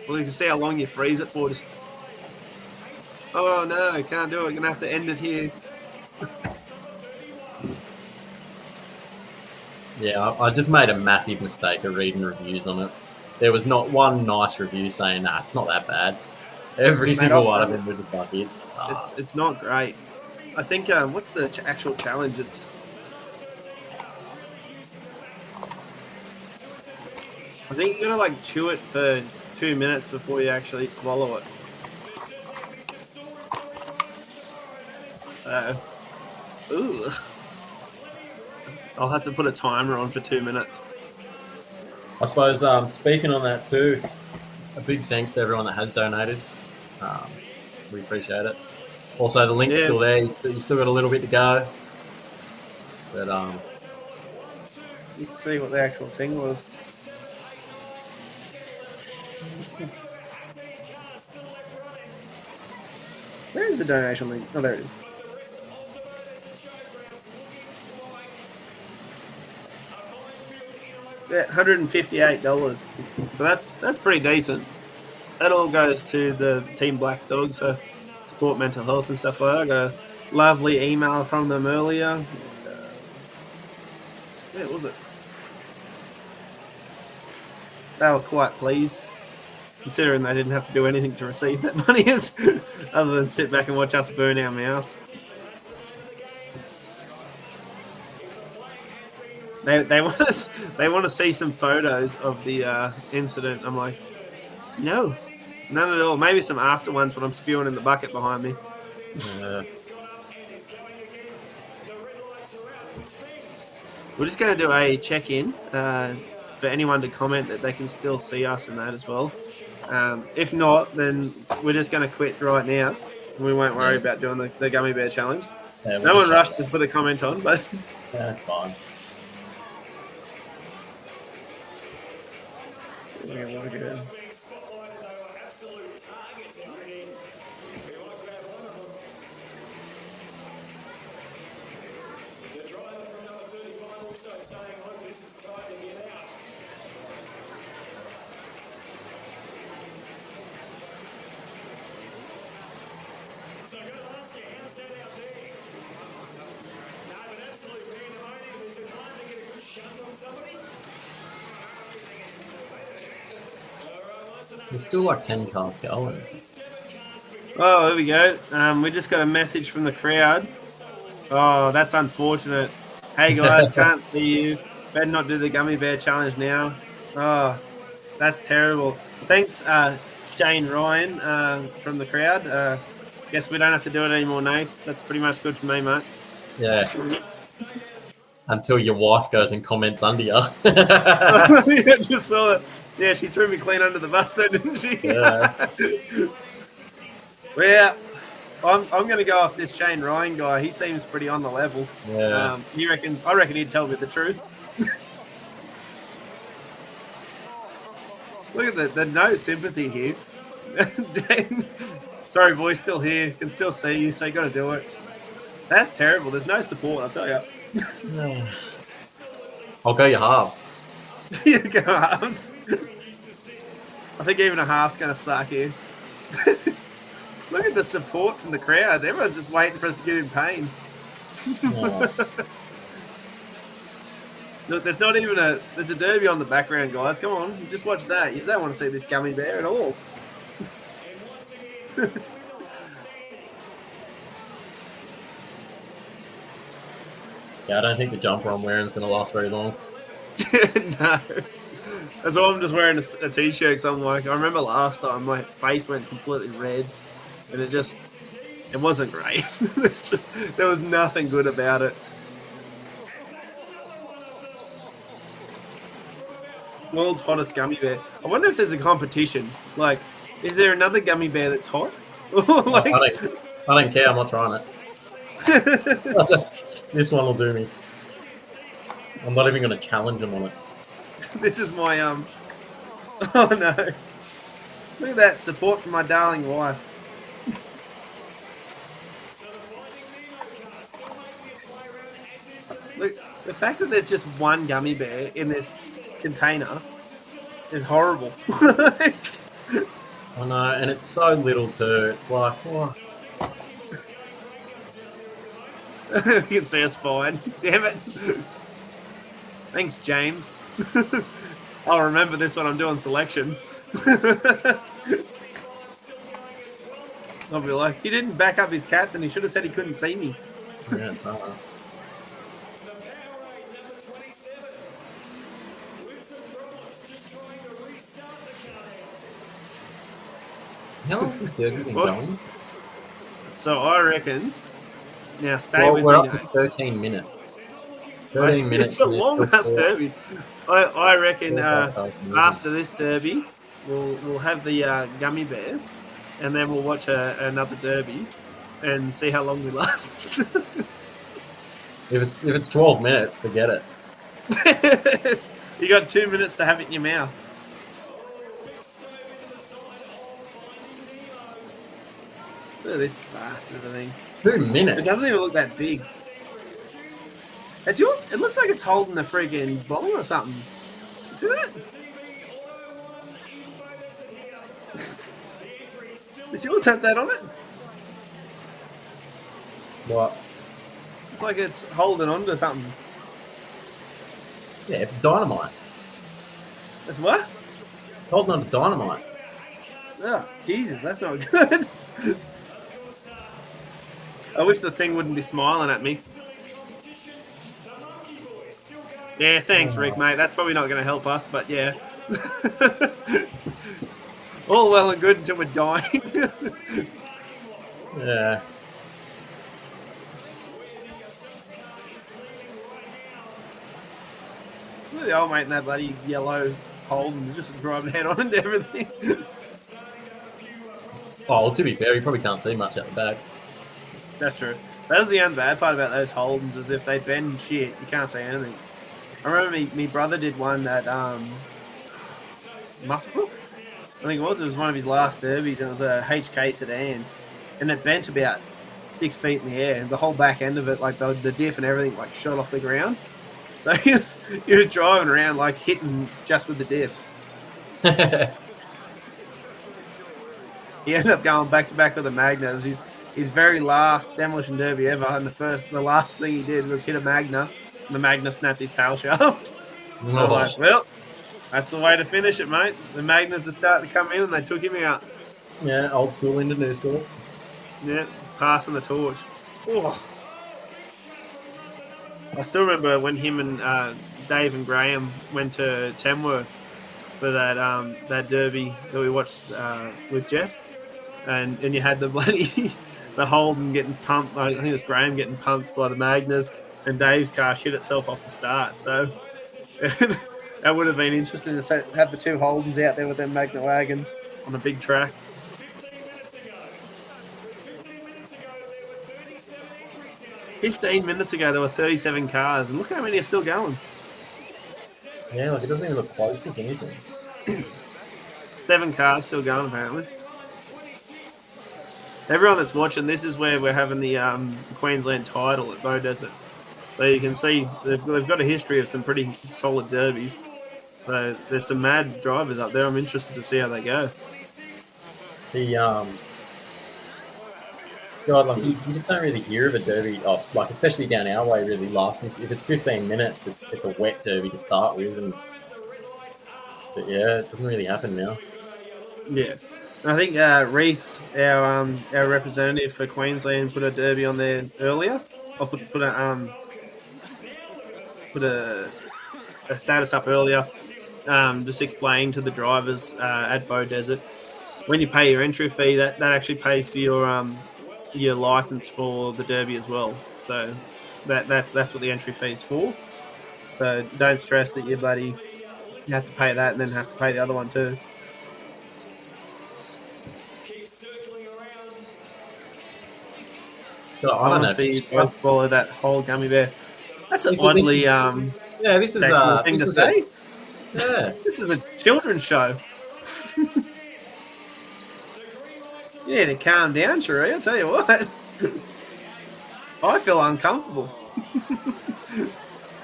Well, you can see how long you freeze it for. Just... Oh, no, can't do it. Going to have to end it here. Yeah, I just made a massive mistake of reading reviews on it. There was not one nice review saying, nah, it's not that bad. Every single one of them was just like, it's not great. I think, what's the actual challenge? I think you're going to chew it for 2 minutes before you actually swallow it. Ooh. I'll have to put a timer on for 2 minutes. I suppose, speaking on that too, a big thanks to everyone that has donated. We appreciate it. Also, the link's still there. You still got a little bit to go. But let's see what the actual thing was. Where's the donation link? Oh, there it is. Yeah, $158. So that's pretty decent. That all goes to the Team Black Dog, so support mental health and stuff like that. I got a lovely email from them earlier. Yeah, what was it? They were quite pleased, considering they didn't have to do anything to receive that money, other than sit back and watch us burn our mouth. They want to see some photos of the incident. I'm like, no, none at all. Maybe some after ones when I'm spewing in the bucket behind me. We're just going to do a check-in for anyone to comment that they can still see us and that as well. If not, then we're just going to quit right now. We won't worry about doing the gummy bear challenge. Yeah, No one rushed to put a comment on, but yeah, that's fine. There's still like 10 cars going. Oh, there we go. We just got a message from the crowd. Oh, that's unfortunate. Hey guys, can't see you. Better not do the gummy bear challenge now. Oh, that's terrible. Thanks, Shane Ryan from the crowd. Guess we don't have to do it anymore, Nate. That's pretty much good for me, mate. Yeah. Until your wife goes and comments under you. Yeah, just saw it. Yeah, she threw me clean under the bus there, didn't she? Yeah. Well, I'm going to go off this Shane Ryan guy. He seems pretty on the level. Yeah. I reckon he'd tell me the truth. Look at the no sympathy here. Sorry, boy, still here. Can still see you, so you got to do it. That's terrible. There's no support, I'll tell you. I'll go your halves. You go halves. I think even a half's going to suck here. Look at the support from the crowd. Everyone's just waiting for us to get in pain. Oh. Look, there's a derby on the background, guys. Come on, just watch that. You don't want to see this gummy bear at all. Yeah, I don't think the jumper I'm wearing is going to last very long. No. That's why I'm just wearing a t-shirt, because I'm like, I remember last time my face went completely red, and it wasn't great. There was nothing good about it. World's hottest gummy bear. I wonder if there's a competition. Like, is there another gummy bear that's hot? Like, I don't care. I'm not trying it. This one will do me. I'm not even going to challenge them on it. This is my Oh no! Look at that support from my darling wife. Look, the fact that there's just one gummy bear in this container is horrible. I know, and it's so little too. It's like, oh. You can see us fine. Damn it. Thanks, James. I'll remember this when I'm doing selections. I'll be like, he didn't back up his captain. He should have said he couldn't see me. Yeah, it's not. How long is this derby been going? So I reckon. Now stay Well, with we're me. up to 13 minutes. 13 minutes. It's a long ass derby. I reckon after this derby, we'll have the gummy bear, and then we'll watch another derby, and see how long we last. If it's 12 minutes, forget it. You got 2 minutes to have it in your mouth. Look at this bastard of a thing. 2 minutes. It doesn't even look that big. It's yours. It looks like it's holding the friggin' bottle or something. See that? Does yours have that on it? What? It's like it's holding on to something. Yeah, dynamite. That's what? Holding on to dynamite. Oh, Jesus, that's not good. I wish the thing wouldn't be smiling at me. Yeah, thanks, Rick, mate. That's probably not going to help us, but yeah. All well and good until we're dying. Yeah. Look at the old mate in that bloody yellow Holden just driving head on into everything. Oh, to be fair, you probably can't see much at the back. That's true. That was the only bad part about those Holdens, is if they bend shit, you can't see anything. I remember me brother did one at Musbrook, I think it was. It was one of his last derbies, and it was a HK sedan, and it bent about 6 feet in the air. The whole back end of it, like the diff and everything, like shot off the ground. So he was driving around like hitting just with the diff. He ended up going back to back with a Magna. It was his very last demolition derby ever, and the last thing he did was hit a Magna, and the Magna snapped his tail shaft. I'm like, well, that's the way to finish it, mate. The Magnas are starting to come in, and they took him out. Yeah, old school into new school. Yeah, passing the torch. Oh. I still remember when him and Dave and Graham went to Tamworth for that derby that we watched with Jeff, and you had the bloody the Holden getting pumped. I think it was Graham getting pumped by the Magnas, and Dave's car shit itself off the start. So that would have been interesting to have the two Holdens out there with them Magna wagons on a big track. "15 minutes ago, there were 37 cars, and look how many are still going." Yeah, like it doesn't even look close to finishing. 7 cars still going, apparently. Everyone that's watching, this is where we're having the Queensland title at Bow Desert. So you can see they've got a history of some pretty solid derbies. So there's some mad drivers up there. I'm interested to see how they go. God, like you just don't really hear of a derby, like especially down our way, really lasting. If it's 15 minutes, it's a wet derby to start with, but yeah, it doesn't really happen now. Yeah, I think Reese, our representative for Queensland, put a derby on there earlier. I put a status up earlier, just explaining to the drivers at Bow Desert, when you pay your entry fee, that actually pays for your license for the derby as well. So that's what the entry fee is for. So don't stress that you have to pay that and then have to pay the other one too. So, I want to see you guys swallow that whole gummy bear. That's an oddly this is a thing to say. Yeah, This is a children's show. You need to calm down, Sheree. I'll tell you what. I feel uncomfortable.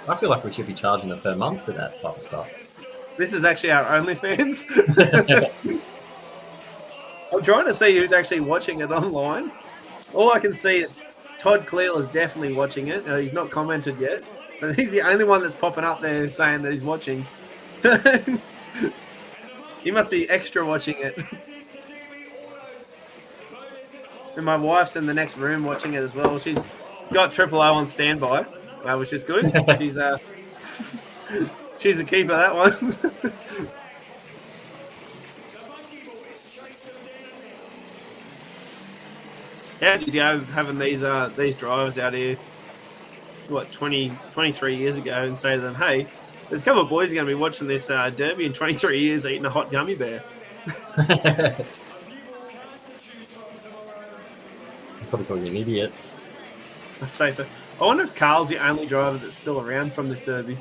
I feel like we should be charging them per month for that type of stuff. This is actually our OnlyFans. I'm trying to see who's actually watching it online. All I can see is Todd Cleal is definitely watching it. He's not commented yet, but he's the only one that's popping up there saying that he's watching. He must be extra watching it. And my wife's in the next room watching it as well. She's got Triple O on standby, which is good. She's the keeper, that one. How did you go having these drivers out here, 23 years ago, and say to them, hey, there's a couple of boys going to be watching this derby in 23 years eating a hot gummy bear. Probably call you an idiot. I'd say so. I wonder if Carl's the only driver that's still around from this derby.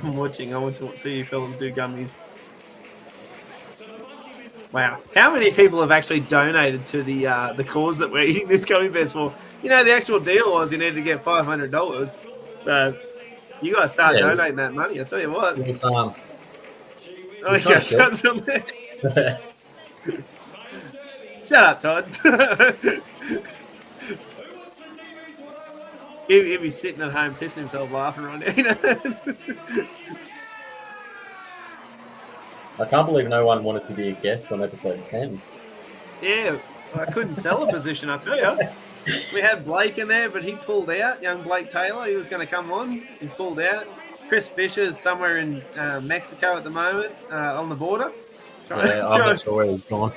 I'm watching. I want to see you fellas do gummies. Wow. How many people have actually donated to the cause that we're eating this gummy bears for? You know, the actual deal was you needed to get $500. So you got to start donating that money. I'll tell you what. Oh, you got tons on there. Shut up, Todd. He'd be sitting at home pissing himself laughing right now. I can't believe no one wanted to be a guest on episode 10. Yeah, I couldn't sell a position, I tell you. We had Blake in there, but he pulled out. Young Blake Taylor, he was going to come on. He pulled out. Chris Fisher's somewhere in Mexico at the moment, on the border. I'm not sure where he's gone.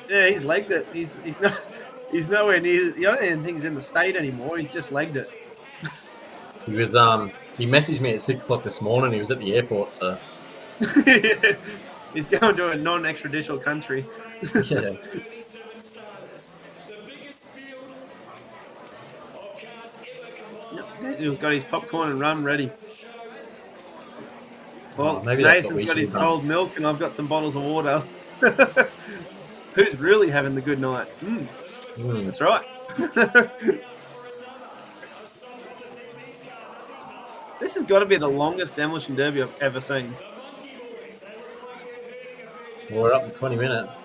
Yeah, he's legged it. He's nowhere near. I don't even think he's in the state anymore. He's just legged it. He was he messaged me at 6 o'clock this morning. He was at the airport, so He's going to a non-extraditional country. Yeah. Daniel's got his popcorn and rum ready. Well, maybe that's what Nathan's we got should his have done. cold milk, and I've got some bottles of water. Who's really having the good night? That's right. This has got to be the longest Demolition Derby I've ever seen. We're up to 20 minutes.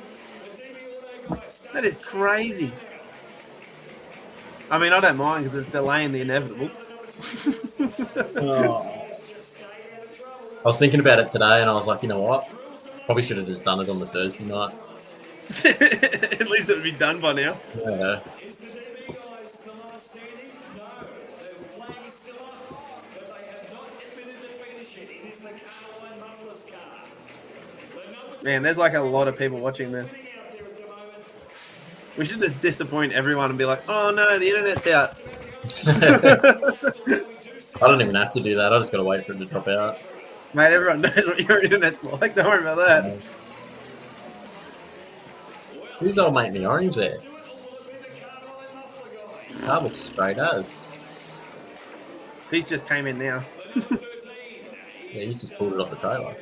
That is crazy. I mean, I don't mind because it's delaying the inevitable. I was thinking about it today, and I was like, you know what? Probably should have just done it on the Thursday night. At least it would be done by now. Yeah. Man, there's like a lot of people watching this. We should just disappoint everyone and be like, oh no, the internet's out. I don't even have to do that. I just got to wait for it to drop out. Mate, everyone knows what your internet's like. Don't worry about that. Who's old mate in the orange there? That looks straight as. He just came in now. Yeah, he's just pulled it off the trailer.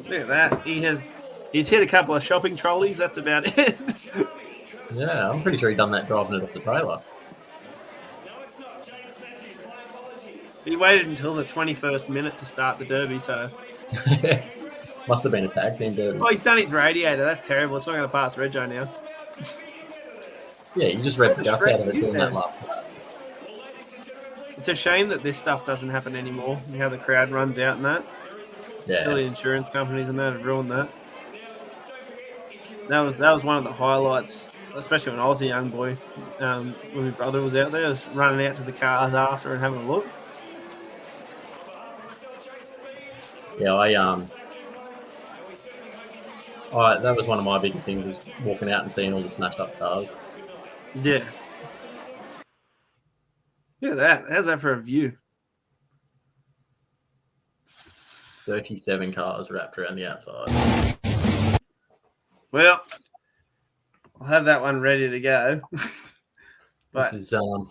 Look at that. He's hit a couple of shopping trolleys. That's about it. Yeah, I'm pretty sure he done that driving it off the trailer. He waited until the 21st minute to start the derby, so. Must have been a tag team derby. Oh, he's done his radiator. That's terrible. It's not going to pass Rego now. Yeah, you just revved the guts out of it doing that last time. It's a shame that this stuff doesn't happen anymore. How the crowd runs out and that. Yeah. Silly insurance companies and that have ruined that. That was one of the highlights, especially when I was a young boy. When my brother was out there, I was running out to the cars after and having a look. Yeah, that was one of my biggest things, was walking out and seeing all the smashed up cars. Yeah. Look at that. How's that for a view? 37 cars wrapped around the outside. Well, I'll have that one ready to go. But This is so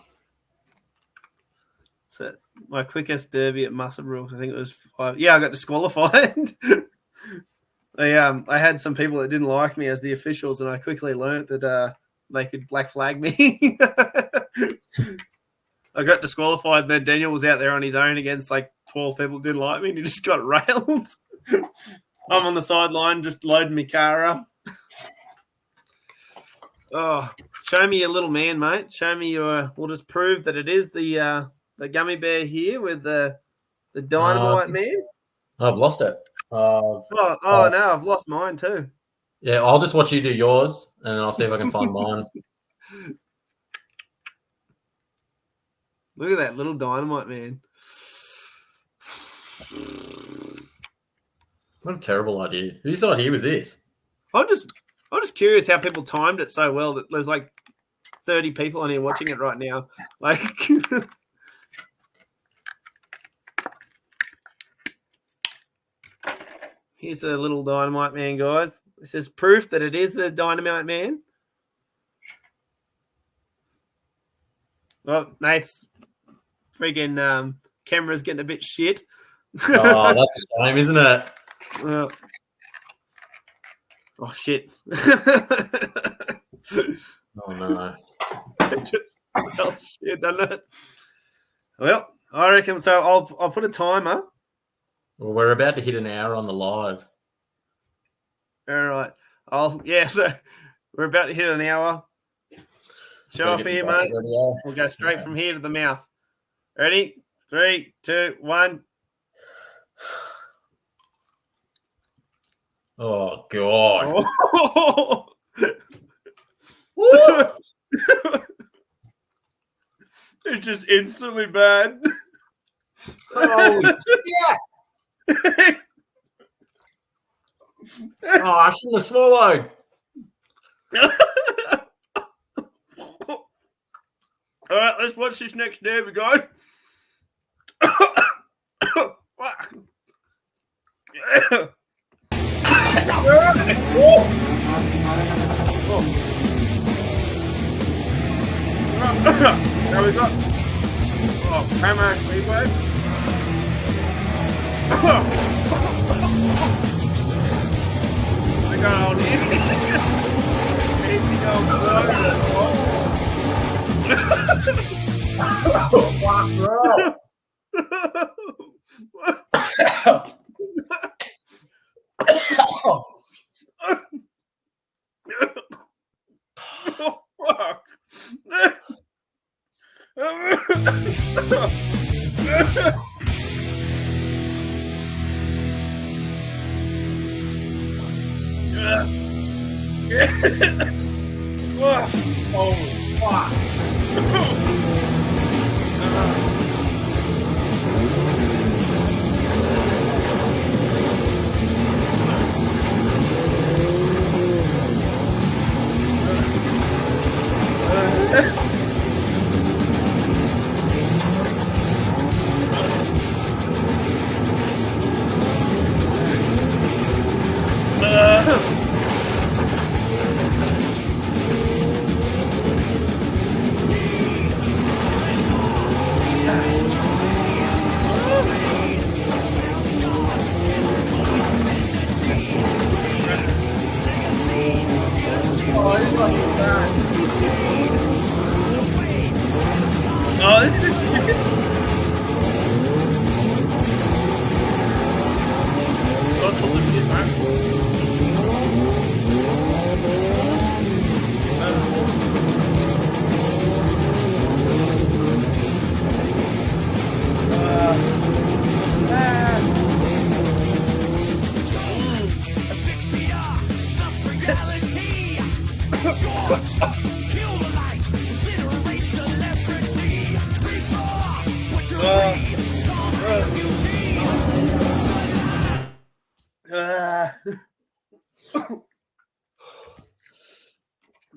my quickest derby at Musselbrook, I think it was 5. Yeah, I got disqualified. I had some people that didn't like me as the officials, and I quickly learnt that they could black flag me. I got disqualified. Then Daniel was out there on his own against like 12 people who didn't like me, and he just got railed. I'm on the sideline just loading my car up. Oh, show me your little man, mate. Show me your. We'll just prove that it is the gummy bear here with the dynamite man. I've lost it. No, I've lost mine too. Yeah, I'll just watch you do yours, and then I'll see if I can find mine. Look at that little dynamite man. What a terrible idea. Whose idea was this? I'm just curious how people timed it so well that there's like 30 people on here watching it right now. Like, here's the little dynamite man, guys. This is proof that it is the dynamite man. Well, Nate's freaking camera's getting a bit shit. Oh, that's a shame, isn't it? Oh, shit. Oh, no. It just smells shit, doesn't it? Well, I reckon so. I'll put a timer. Well, we're about to hit an hour on the live. All right. So we're about to hit an hour. Show up here, mate. We'll go straight from here to the mouth. Ready? 3, 2, 1. Oh, God. Oh. It's just instantly bad. Holy shit! Oh, I shouldn't have swallowed. All right, let's watch this next derby, guys. Fuck. Yeah. Now we got Hammer Speedway. We got on here. Easy going Oh, fuck. Oh, this is stupid. Got to live it, man.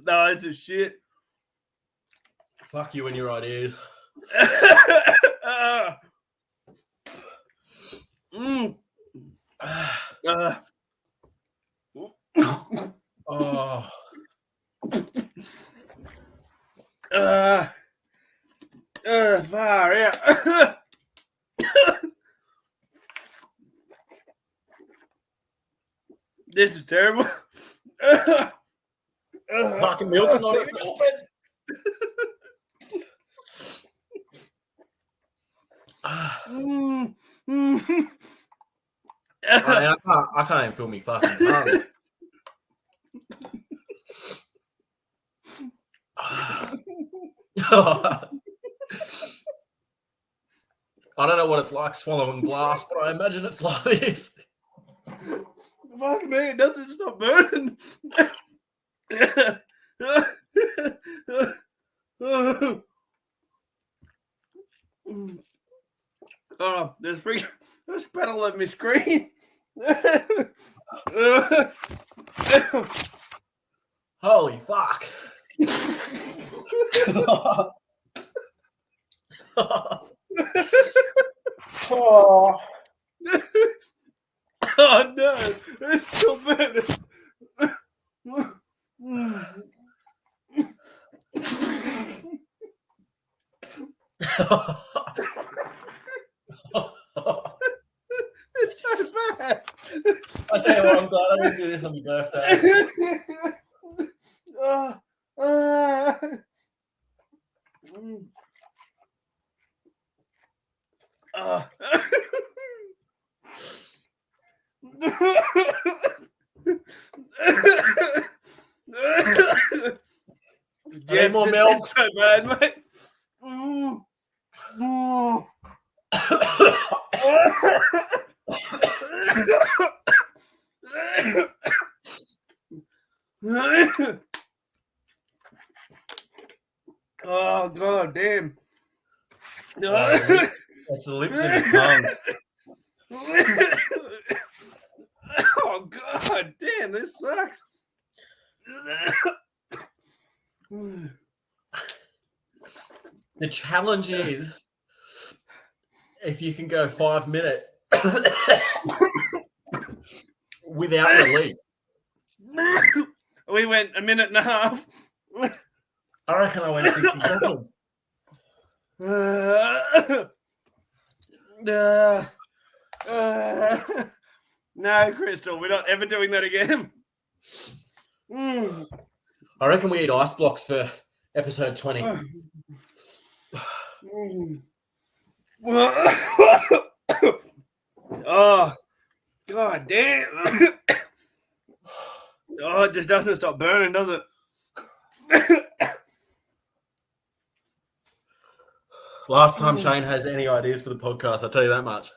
No, it's a shit. Fuck you and your ideas. Oh. Far out. This is terrible. Fucking milk's not even open. I can't even feel me fucking tongue. I don't know what it's like swallowing glass, but I imagine it's like this. Fuck me, it doesn't stop burning. Oh, there's spattle on my screen. Holy fuck. Oh. Oh no, it's still burning. It's so bad. I tell you what, I'm glad I didn't do this on my birthday. Any more milk? It's so bad, mate. Oh god damn. It's the lips and the tongue. Oh god damn, this sucks. The challenge is if you can go 5 minutes without relief. We went a minute and a half. I reckon I went 60 seconds. No, Crystal, we're not ever doing that again. I reckon we eat ice blocks for episode 20. Oh, God damn. Oh, it just doesn't stop burning, does it? Last time Shane has any ideas for the podcast, I'll tell you that much.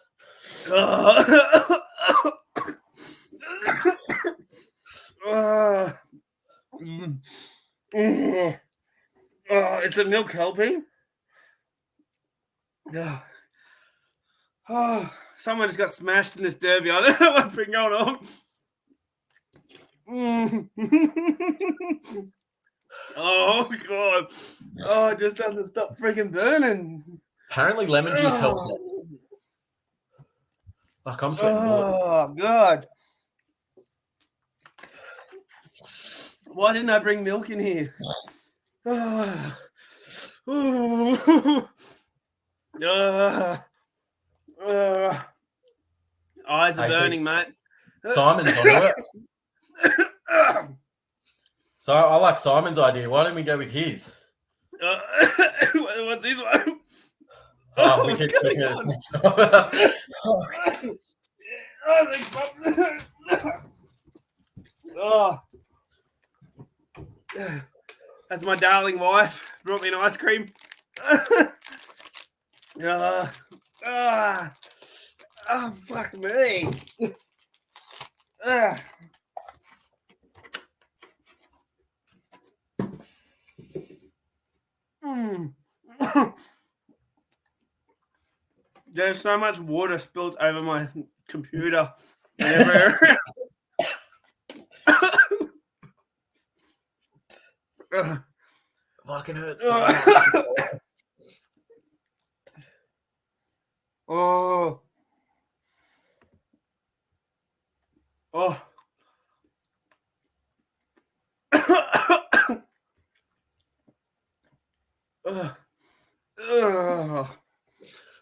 Is the milk helping? Oh, someone just got smashed in this derby. I don't know what's been going on. Oh, God. Oh, it just doesn't stop freaking burning. Apparently lemon juice helps it. Like, I'm sweating. Oh, God. Why didn't I bring milk in here? Eyes are burning, mate. Simon's onto it. So I like Simon's idea. Why don't we go with his? What's his one? Oh, we keep clicking at That's my darling wife. Brought me an ice cream. Oh, fuck me. There's so much water spilled over my computer. Fucking hurts. Oh.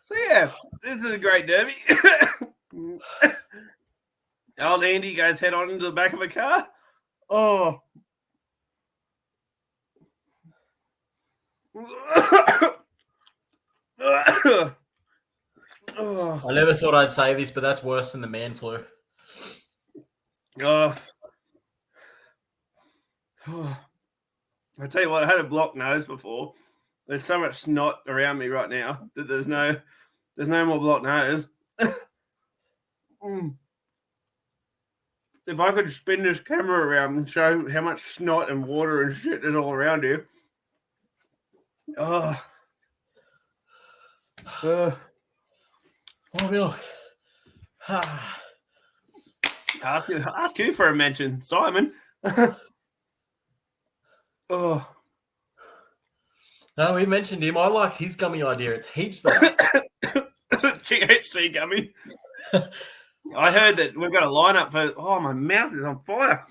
So yeah, this is a great derby. Old Andy goes head on into the back of a car. Oh. I never thought I'd say this, but that's worse than the man flu. I tell you what, I had a blocked nose before. There's so much snot around me right now that there's no more blocked nose. If I could spin this camera around and show how much snot and water and shit is all around here. Oh, milk. Ask you for a mention, Simon. Oh. No, we mentioned him. I like his gummy idea. It's heaps better. THC gummy. I heard that we've got a lineup for. Oh, my mouth is on fire.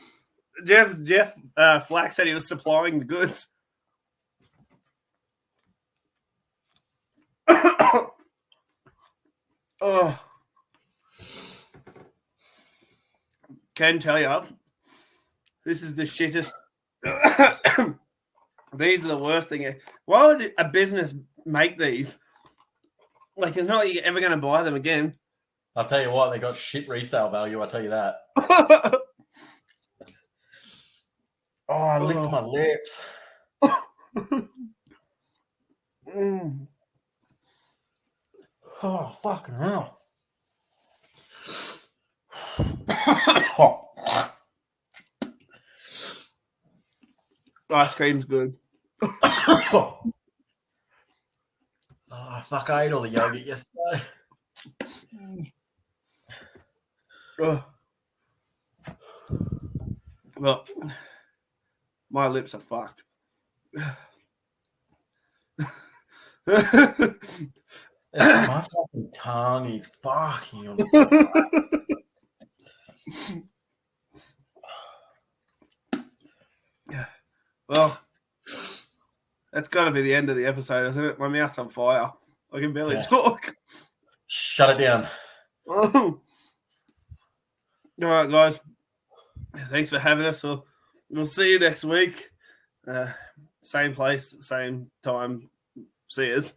Jeff Flack said he was supplying the goods. Oh. Can tell you, this is the shittest. These are the worst thing. Why would a business make these? Like, it's not like you're ever going to buy them again. I'll tell you what, they got shit resale value. I'll tell you that. Oh, I licked my lips. Oh, fucking hell. Ice cream's good. Oh, fuck, I ate all the yogurt yesterday. Well, my lips are fucked. My fucking tongue is fucking. Well, that's got to be the end of the episode, isn't it? My mouth's on fire. I can barely talk. Shut it down. All right, guys. Thanks for having us. We'll see you next week. Same place, same time. See yous.